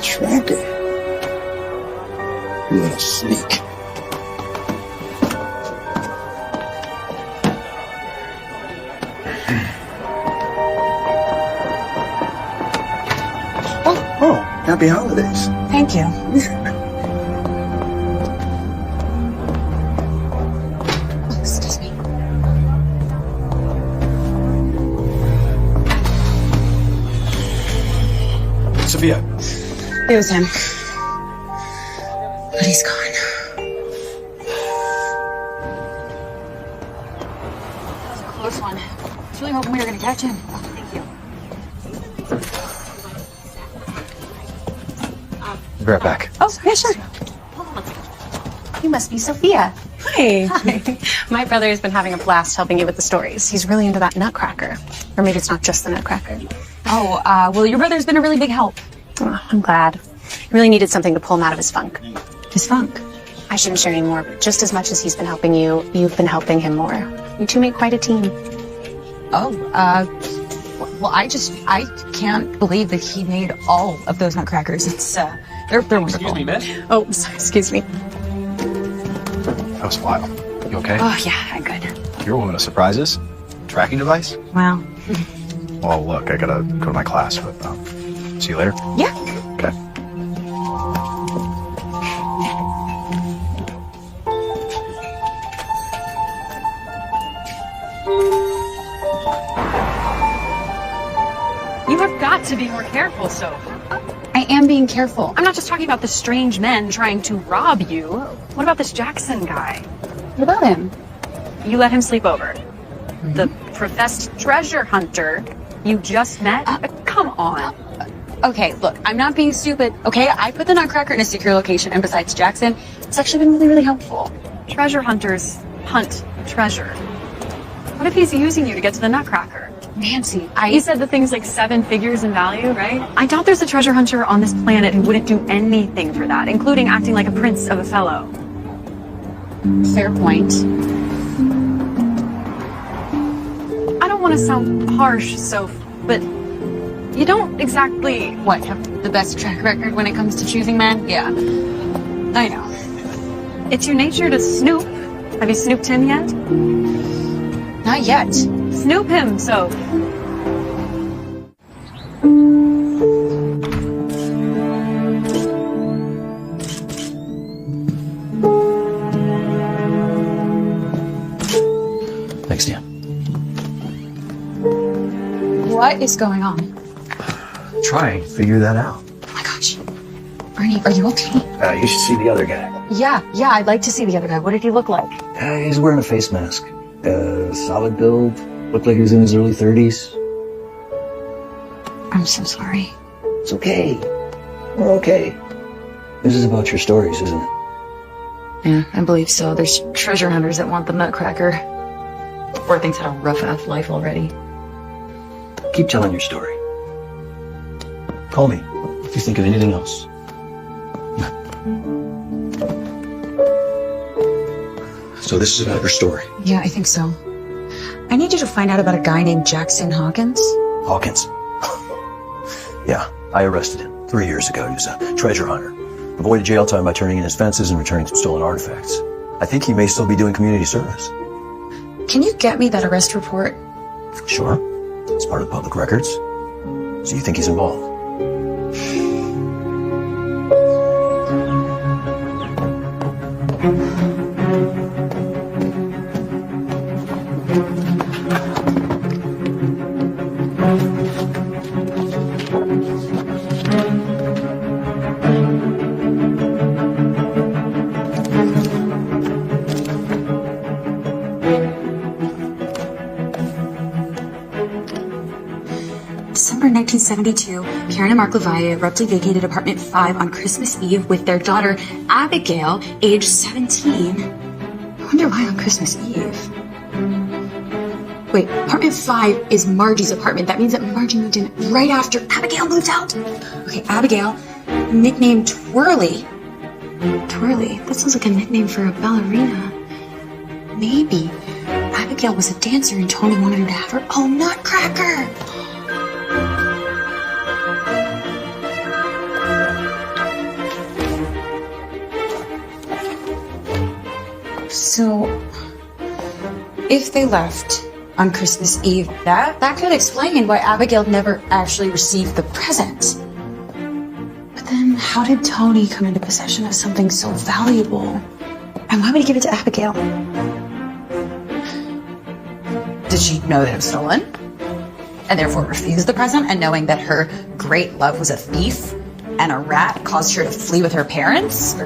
Tracker. You little sneak. Oh, happy holidays. Thank you. Excuse me. Sophia. It was him. But he's gone. It's a close one. I was really hoping we were going to catch him. Thank you. Be right back. Oh, yeah, sure. You must be Sophia. Hi. My brother has been having a blast helping you with the stories. He's really into that nutcracker. Or maybe it's not just the nutcracker. Oh, well, your brother's been a really big help. Oh, I'm glad. He really needed something to pull him out of his funk. His funk? I shouldn't share any more, but just as much as he's been helping you, you've been helping him more. You two make quite a team. Oh, well, I can't believe that he made all of those nutcrackers. It's, they're wonderful. Excuse me, miss? Oh, sorry, excuse me. That was wild. You okay? Oh, yeah, I'm good. You're a woman of surprises. Tracking device? Wow. Well, look, I gotta go to my class, but see you later. Yeah. Okay. You have got to be more careful, Soph. I am being careful. I'm not just talking about the strange men trying to rob you. What about this Jackson guy? What about him? You let him sleep over. The professed treasure hunter you just met? Come on. Okay, look, I'm not being stupid. Okay, I put the nutcracker in a secure location, and besides Jackson, it's actually been really, really helpful. Treasure hunters hunt treasure. What if he's using you to get to the nutcracker? Nancy, You said the thing's like 7 figures in value, right? I doubt there's a treasure hunter on this planet who wouldn't do anything for that, including acting like a prince of a fellow. Fair point. I don't want to sound harsh, Soph, but you don't exactly... What, have the best track record when it comes to choosing men? Yeah, I know. It's your nature to snoop. Have you snooped him yet? Not yet. Snoop him, Soph. Thanks, Dan. What is going on? Try and figure that out. Oh my gosh. Ernie, are you okay? You should see the other guy. Yeah, I'd like to see the other guy. What did he look like? He's wearing a face mask. Solid build. Looked like he was in his early 30s. I'm so sorry. It's okay. We're okay. This is about your stories, isn't it? Yeah, I believe so. There's treasure hunters that want the nutcracker. Poor thing's had a rough-ass life already. Keep telling your story. Call me if you think of anything else. So this is about your story. Yeah, I think so. I need you to find out about a guy named Jackson Hawkins. Hawkins. Yeah, I arrested him 3 years ago. He was a treasure hunter. Avoided jail time by turning in his fences and returning some stolen artifacts. I think he may still be doing community service. Can you get me that arrest report? Sure. It's part of the public records. So you think he's involved? 1972, Karen and Mark Levi abruptly vacated apartment 5 on Christmas Eve with their daughter, Abigail, age 17. I wonder why on Christmas Eve. Wait, apartment 5 is Margie's apartment. That means that Margie moved in right after Abigail moved out. Okay, Abigail, nicknamed Twirly. Twirly? That sounds like a nickname for a ballerina. Maybe Abigail was a dancer and Tony wanted her to have her own nutcracker. So, if they left on Christmas Eve, that could explain why Abigail never actually received the present. But then, how did Tony come into possession of something so valuable? And why would he give it to Abigail? Did she know that it was stolen? And therefore refuse the present, and knowing that her great love was a thief and a rat caused her to flee with her parents?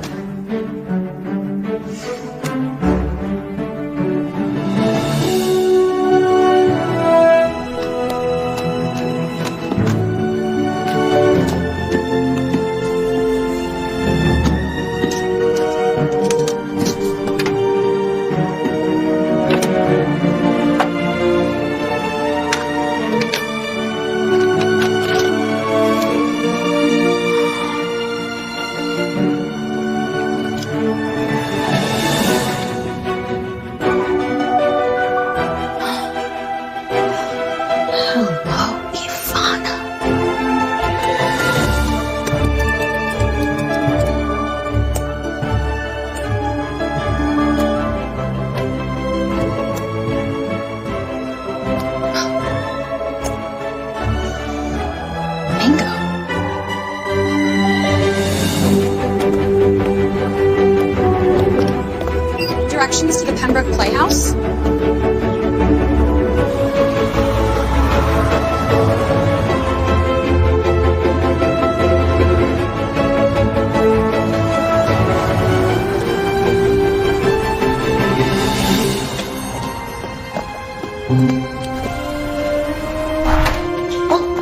Directions to the Pembroke Playhouse?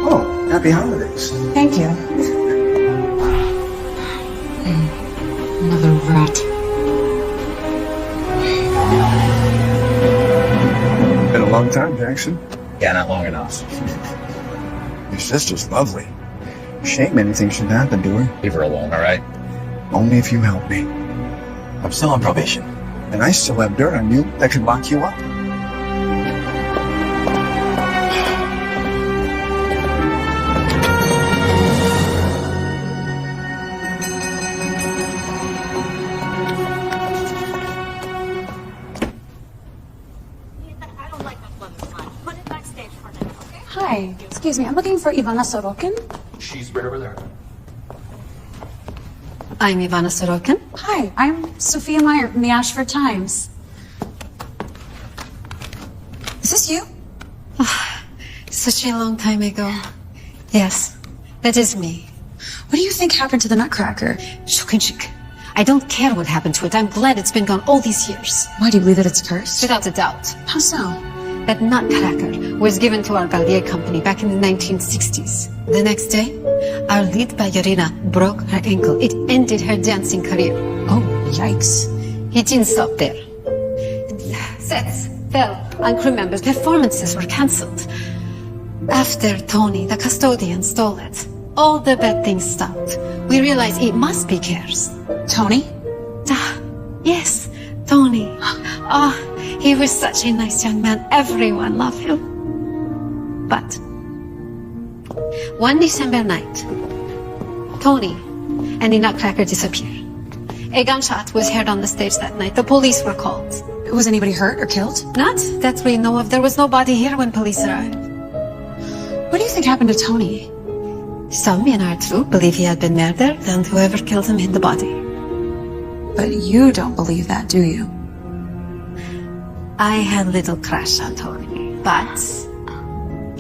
Oh, happy holidays. Thank you. Another rat. Been a long time, Jackson. Yeah, not long enough. Your sister's lovely. Shame anything should happen to her. Leave her alone, all right? Only if you help me. I'm still on probation. And I still have dirt on you that could lock you up. Hi, excuse me, I'm looking for Ivana Sorokin. She's right over there. I'm Ivana Sorokin. Hi, I'm Sophia Meyer from the Ashford Times. Is this you? Such a long time ago. Yes, that is me. What do you think happened to the Nutcracker? Shukinchik. I don't care what happened to it. I'm glad it's been gone all these years. Why do you believe that it's cursed? Without a doubt. How so? That Nutcracker was given to our Gallier company back in the 1960s. The next day, our lead ballerina broke her ankle. It ended her dancing career. Oh, yikes. He didn't stop there. Sets fell on crew members. Performances were cancelled. After Tony, the custodian, stole it, all the bad things stopped. We realized it must be cursed. Tony? Yes, Tony. He was such a nice young man. Everyone loved him. But one December night, Tony and the Nutcracker disappeared. A gunshot was heard on the stage that night. The police were called. Was anybody hurt or killed? Not that we know of. There was nobody here when police arrived. What do you think happened to Tony? Some in our troupe believe he had been murdered, and whoever killed him hid the body. But you don't believe that, do you? I had a little crush on Tony, but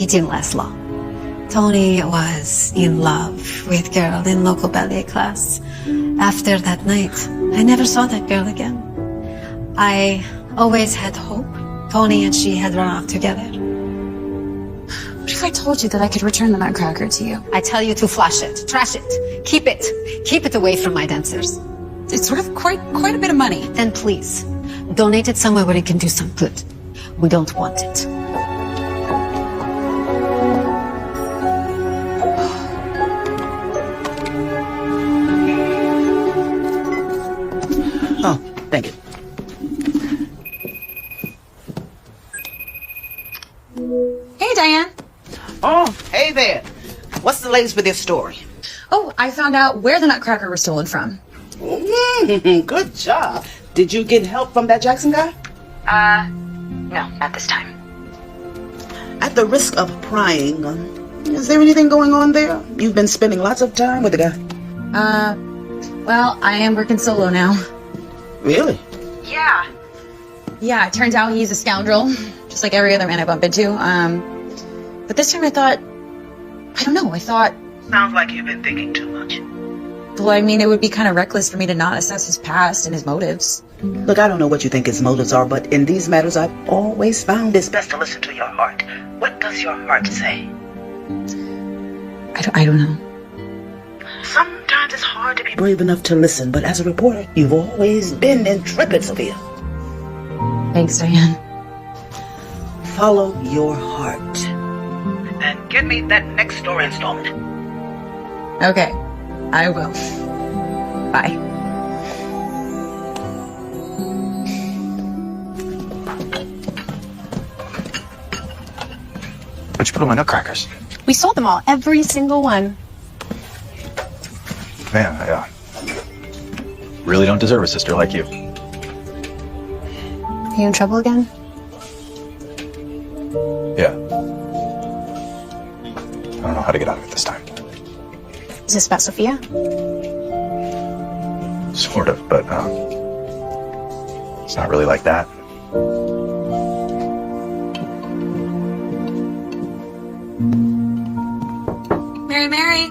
it didn't last long. Tony was in love with a girl in local ballet class. After that night, I never saw that girl again. I always had hope Tony and she had run off together. What if if I told you that I could return the nutcracker to you? I tell you to flush it, trash it, keep it. Keep it away from my dancers. It's sort of quite a bit of money. Then please, donate it somewhere where it can do some good. We don't want it. Oh, thank you. Hey, Diane. Oh, hey there. What's the latest with your story? Oh, I found out where the nutcracker was stolen from. Good job. Did you get help from that Jackson guy? No, not this time. At the risk of prying, is there anything going on there? You've been spending lots of time with the guy. Well, I am working solo now. Really? Yeah. Yeah, it turns out he's a scoundrel, just like every other man I bump into. But this time I thought, Sounds like you've been thinking too much. well, I mean, it would be kind of reckless for me to not assess his past and his motives. Look, I don't know what you think his motives are, but in these matters, I've always found it's best to listen to your heart. What does your heart say? I don't know. Sometimes it's hard to be brave enough to listen, but as a reporter, you've always been intrepid, Sophia. Thanks, Diane. Follow your heart. And give me that next story installment. Okay, I will. Bye. What'd you put on my nutcrackers? We sold them all, every single one. Man, I really don't deserve a sister like you. Are you in trouble again? Yeah. I don't know how to get out of it this time. Is this about Sophia? Sort of, but it's not really like that. Mary.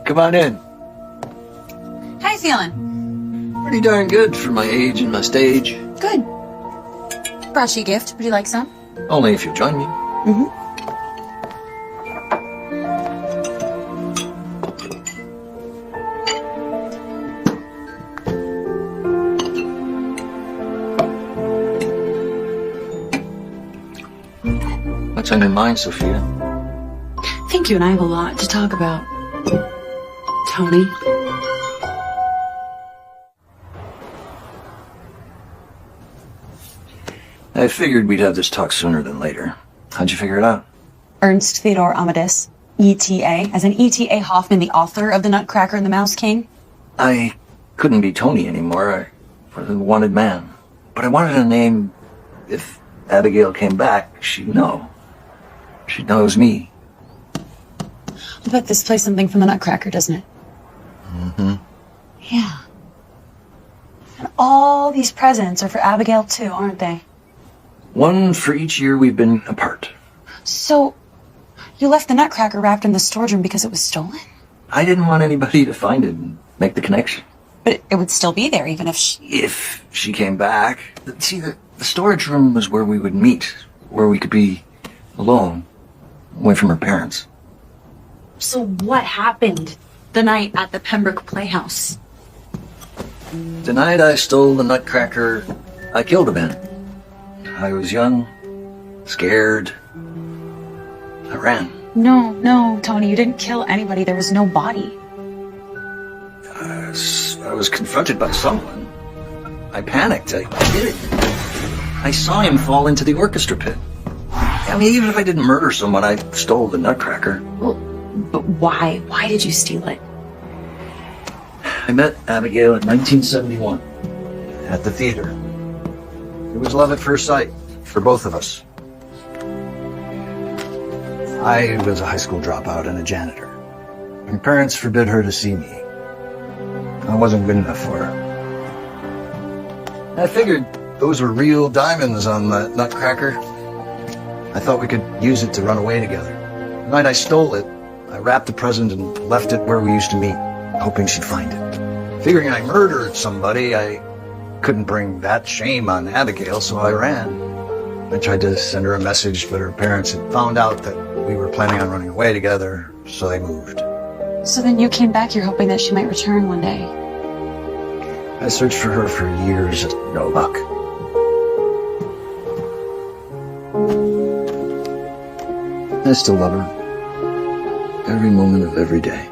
Come on in. How you feeling? Pretty darn good for my age and my stage. Good. Brought you a gift. Would you like some? Only if you join me. Mm-hmm. What's on your mind, Sophia? I think you and I have a lot to talk about. Tony. I figured we'd have this talk sooner than later. How'd you figure it out? Ernst Theodor Amadeus, ETA, as in E.T.A. Hoffman, the author of The Nutcracker and the Mouse King. I couldn't be Tony anymore. I was a wanted man. But I wanted a name. If Abigail came back, she'd know. She knows me. I bet this plays something from The Nutcracker, doesn't it? Mm-hmm. Yeah. And all these presents are for Abigail, too, aren't they? One for each year we've been apart. So, you left the Nutcracker wrapped in the storage room because it was stolen? I didn't want anybody to find it and make the connection. But it would still be there, even if she... If she came back. See, the storage room was where we would meet, where we could be alone, away from her parents. So what happened the night at the Pembroke Playhouse? The night I stole the Nutcracker, I killed a man. I was young, scared. I ran. No, Tony, you didn't kill anybody. There was no body. I was confronted by someone. I panicked. I did it. I saw him fall into the orchestra pit. I mean, even if I didn't murder someone, I stole the Nutcracker. Well, but why? Why did you steal it? I met Abigail in 1971 at the theater. It was love at first sight for both of us. I was a high school dropout and a janitor. My parents forbid her to see me. I wasn't good enough for her. I figured those were real diamonds on that Nutcracker. I thought we could use it to run away together. The night I stole it, I wrapped the present and left it where we used to meet, hoping she'd find it. Figuring I murdered somebody, I couldn't bring that shame on Abigail, so I ran. I tried to send her a message, but her parents had found out that we were planning on running away together, so they moved. So then you came back here hoping that she might return one day. I searched for her for years, no luck. I still love her. Every moment of every day.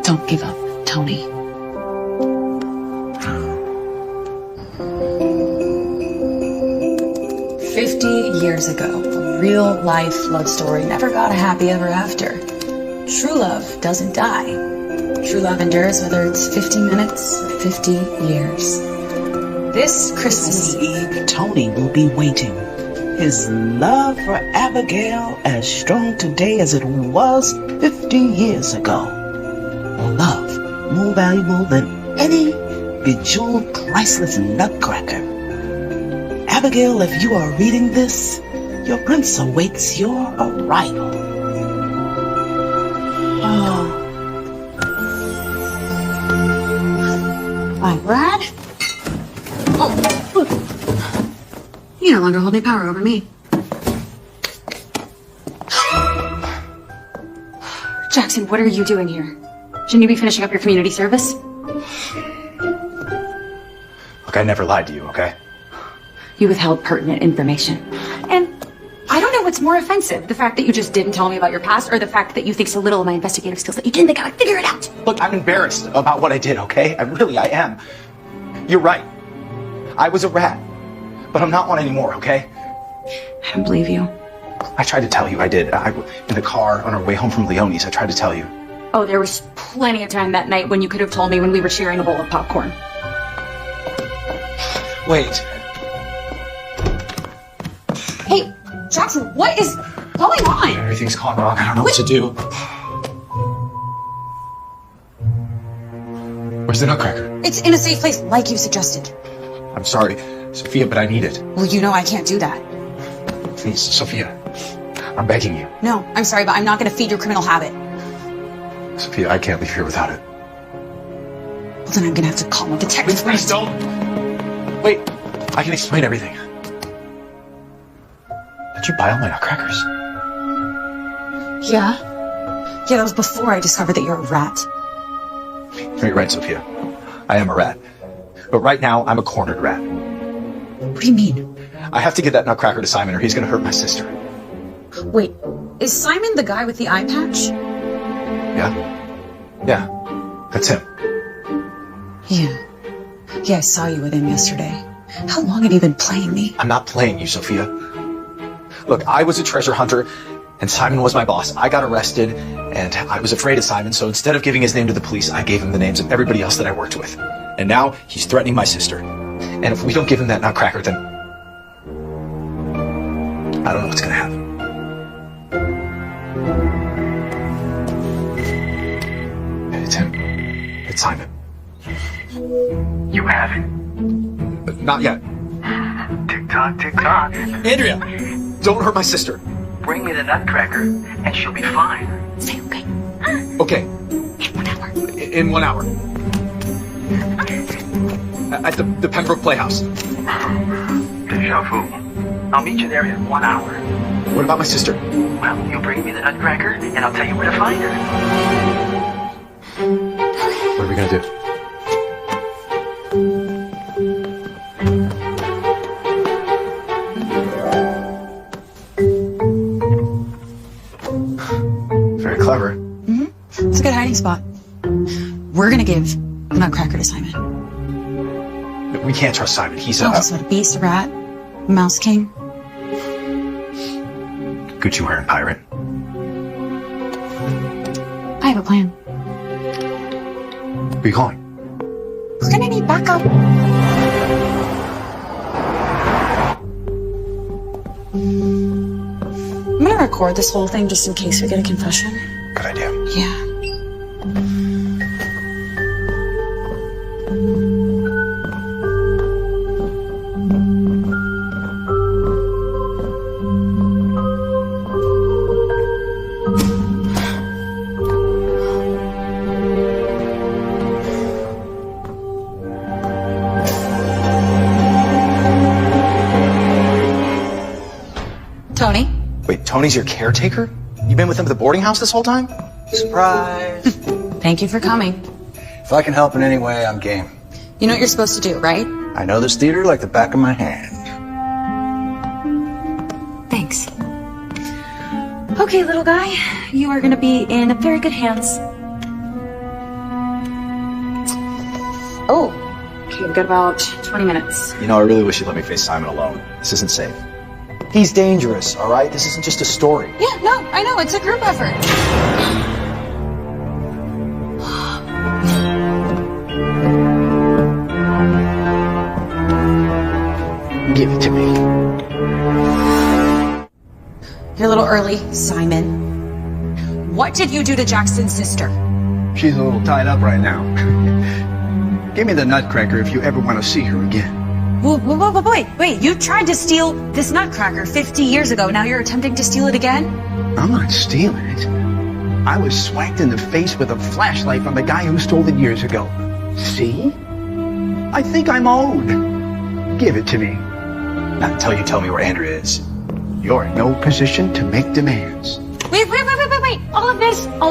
Don't give up, Tony. Years ago, a real life love story never got a happy ever after. True love doesn't die. True love endures whether it's 50 minutes or 50 years. This Christmas Eve, Tony will be waiting. His love for Abigail as strong today as it was 50 years ago. A love more valuable than any bejeweled, priceless nutcracker. Abigail, if you are reading this, your prince awaits your arrival. Hi, Brad. Oh. You no longer hold any power over me. Jackson, what are you doing here? Shouldn't you be finishing up your community service? Look, I never lied to you, okay? You withheld pertinent information. And I don't know what's more offensive, the fact that you just didn't tell me about your past, or the fact that you think so little of my investigative skills that you didn't think I would figure it out. Look, I'm embarrassed about what I did, okay? I am. You're right. I was a rat. But I'm not one anymore, okay? I don't believe you. I tried to tell you I did. In the car on our way home from Leone's, I tried to tell you. Oh, there was plenty of time that night when you could have told me when we were sharing a bowl of popcorn. Wait. Hey, Jackson, what is going on? Everything's gone wrong. I don't know what to do. Where's the nutcracker? It's in a safe place, like you suggested. I'm sorry, Sophia, but I need it. Well, you know I can't do that. Please, Sophia. I'm begging you. No, I'm sorry, but I'm not going to feed your criminal habit. Sophia, I can't leave here without it. Well, then I'm going to have to call a detective. Please don't. Wait, I can explain everything. Did you buy all my nutcrackers? Yeah. Yeah, that was before I discovered that you're a rat. You're right, Sophia. I am a rat. But right now, I'm a cornered rat. What do you mean? I have to get that nutcracker to Simon or he's going to hurt my sister. Wait, is Simon the guy with the eye patch? Yeah, that's him. Yeah, I saw you with him yesterday. How long have you been playing me? I'm not playing you, Sophia. Look, I was a treasure hunter, and Simon was my boss. I got arrested, and I was afraid of Simon, so instead of giving his name to the police, I gave him the names of everybody else that I worked with. And now, he's threatening my sister. And if we don't give him that nutcracker, then I don't know what's gonna happen. It's him. It's Simon. You have it? Not yet. Tick-tock, tick-tock. Andrea, don't hurt my sister. Bring me the nutcracker, and she'll be fine. Say okay. Okay. In 1 hour. In 1 hour. At the Pembroke Playhouse. Deja vu. I'll meet you there in 1 hour. What about my sister? Well, you bring me the nutcracker, and I'll tell you where to find her. What are we gonna do? Very clever. Mm-hmm. It's a good hiding spot. We're gonna give the nutcracker to Simon. We can't trust Simon. He's Oh, so a beast, a rat, a mouse king. Gucci wearing pirate. I have a plan. Where are you going? We're gonna need backup. I'm gonna record this whole thing just in case we get a confession. Good idea. Yeah. Tony's your caretaker? You've been with him at the boarding house this whole time? Surprise. Thank you for coming. If I can help in any way, I'm game. You know what you're supposed to do, right? I know this theater like the back of my hand. Thanks. Okay, little guy, you are going to be in very good hands. Oh, okay, we've got about 20 minutes. You know, I really wish you'd let me face Simon alone. This isn't safe. He's dangerous, all right? This isn't just a story. Yeah, no, I know, it's a group effort. Give it to me. You're a little early, Simon. What did you do to Jackson's sister? She's a little tied up right now. Give me the nutcracker if you ever want to see her again. Wait, you tried to steal this nutcracker 50 years ago. Now you're attempting to steal it again? I'm not stealing it. I was swacked in the face with a flashlight from the guy who stole it years ago. See? I think I'm owed. Give it to me. Not until you tell me where Andrea is. You're in no position to make demands. Wait. All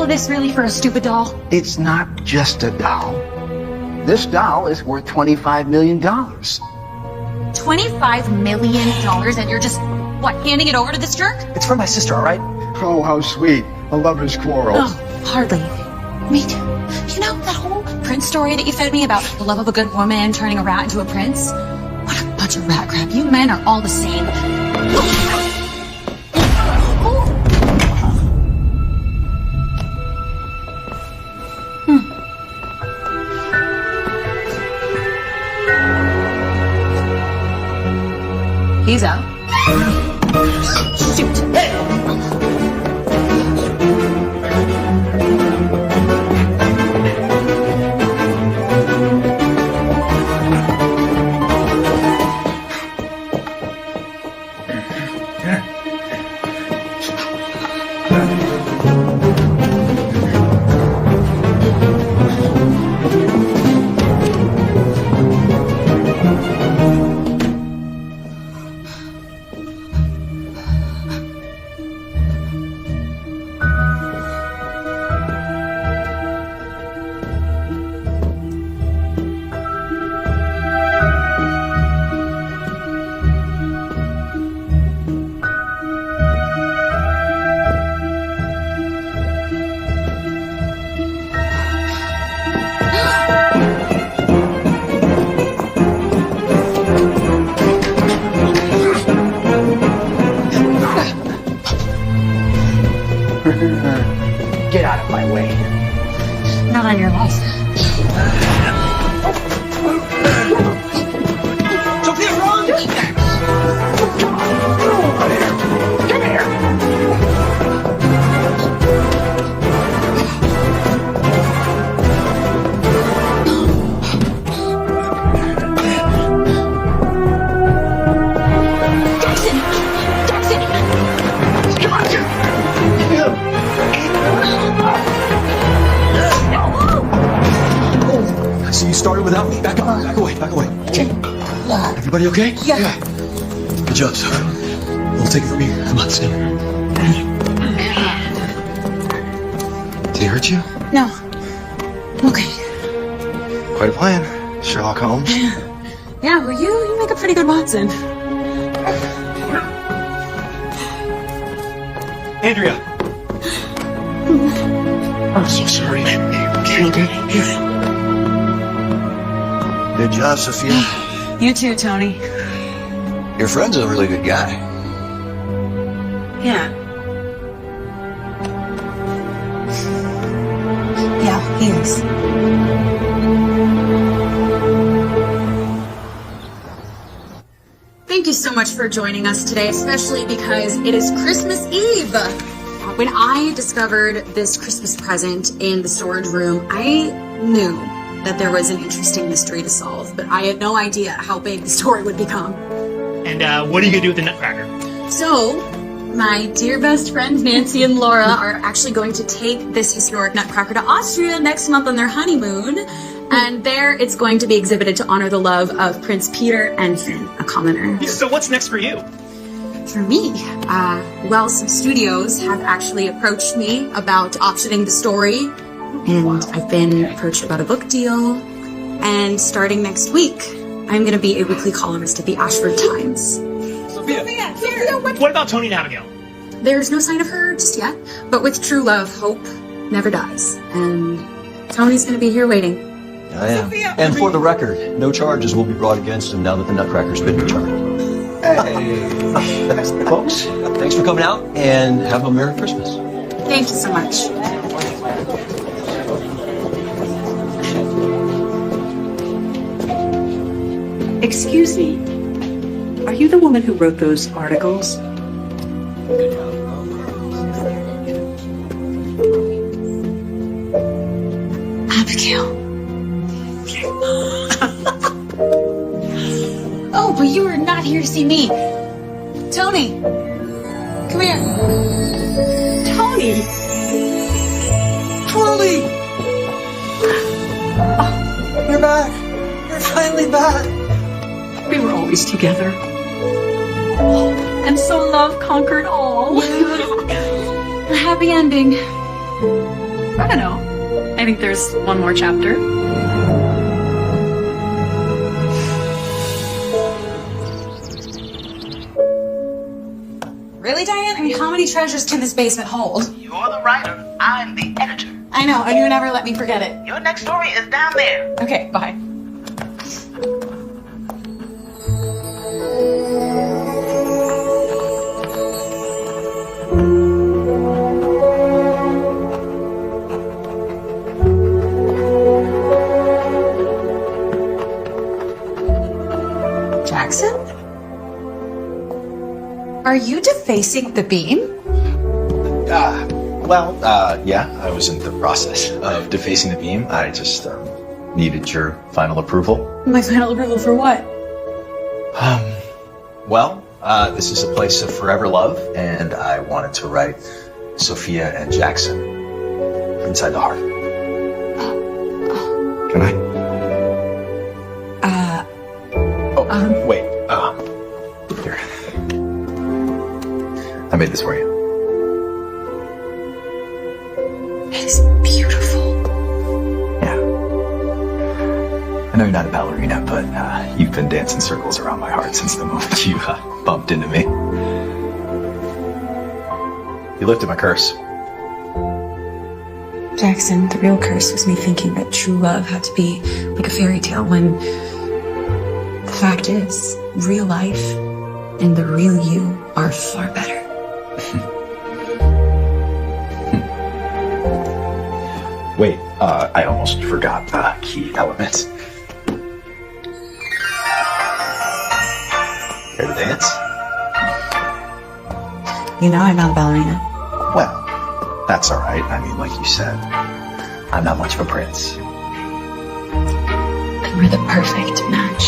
of this really for a stupid doll? It's not just a doll. This doll is worth $25 million. $25 million, and you're just, what, handing it over to this jerk? It's for my sister, all right? Oh, how sweet. A lover's quarrel. Oh, hardly. Wait, you know that whole prince story that you fed me about the love of a good woman turning a rat into a prince? What a bunch of rat crap. You men are all the same. He's out. Shoot. Get out of my way. Not on your life. Sophia, run! Come here. So you started without me. Back up. Back away. Okay. Everybody okay? Yeah. Good job, Sophie. We'll take it from here. Come on, stay. Did he hurt you? No. Okay. Quite a plan. Sherlock Holmes. Yeah, well, you make a pretty good Watson. Andrea. I'm so sorry. Okay. Good job, Sophia. You too, Tony. Your friend's a really good guy. Yeah. Yeah, he is. Thank you so much for joining us today, especially because it is Christmas Eve. When I discovered this Christmas present in the storage room, I knew that there was an interesting mystery to solve, but I had no idea how big the story would become. And what are you going to do with the nutcracker? So, my dear best friends Nancy and Laura are actually going to take this historic nutcracker to Austria next month on their honeymoon, and there it's going to be exhibited to honor the love of Prince Peter and Finn, a commoner. So what's next for you? For me, some studios have actually approached me about optioning the story, and I've been approached about a book deal. And starting next week, I'm going to be a weekly columnist at the Ashford Times. Sophia, what about Tony and Abigail? There's no sign of her just yet, but with true love, hope never dies. And Tony's going to be here waiting. I am. And for the record, no charges will be brought against him now that the Nutcracker's been returned. Hey, folks, thanks for coming out, and have a Merry Christmas. Thank you so much. Excuse me, are you the woman who wrote those articles? Abigail. Oh, but you are not here to see me. Tony, come here. Tony! Tony! You're back. You're finally back. We were always together. And so love conquered all. A happy ending. I don't know. I think there's one more chapter. Really, Diane? I mean, how many treasures can this basement hold? You're the writer. I'm the editor. I know, and you never let me forget it. Your next story is down there. Okay, bye. Jackson? Are you defacing the beam? Yeah, I was in the process of defacing the beam. I just needed your final approval. My final approval for what? This is a place of forever love, and I wanted to write Sophia and Jackson inside the heart. Can I? Wait. Here. I made this for you. It's beautiful. Yeah. I know you're not a ballerina, but you've been dancing circles around my heart since the moment you bumped into me. You lifted my curse. Jackson, the real curse was me thinking that true love had to be like a fairy tale when the fact is, real life and the real you are far better. Wait, I almost forgot the key element. Care to dance? You know I'm not a ballerina. Well, that's all right. I mean, like you said, I'm not much of a prince. And we're the perfect match.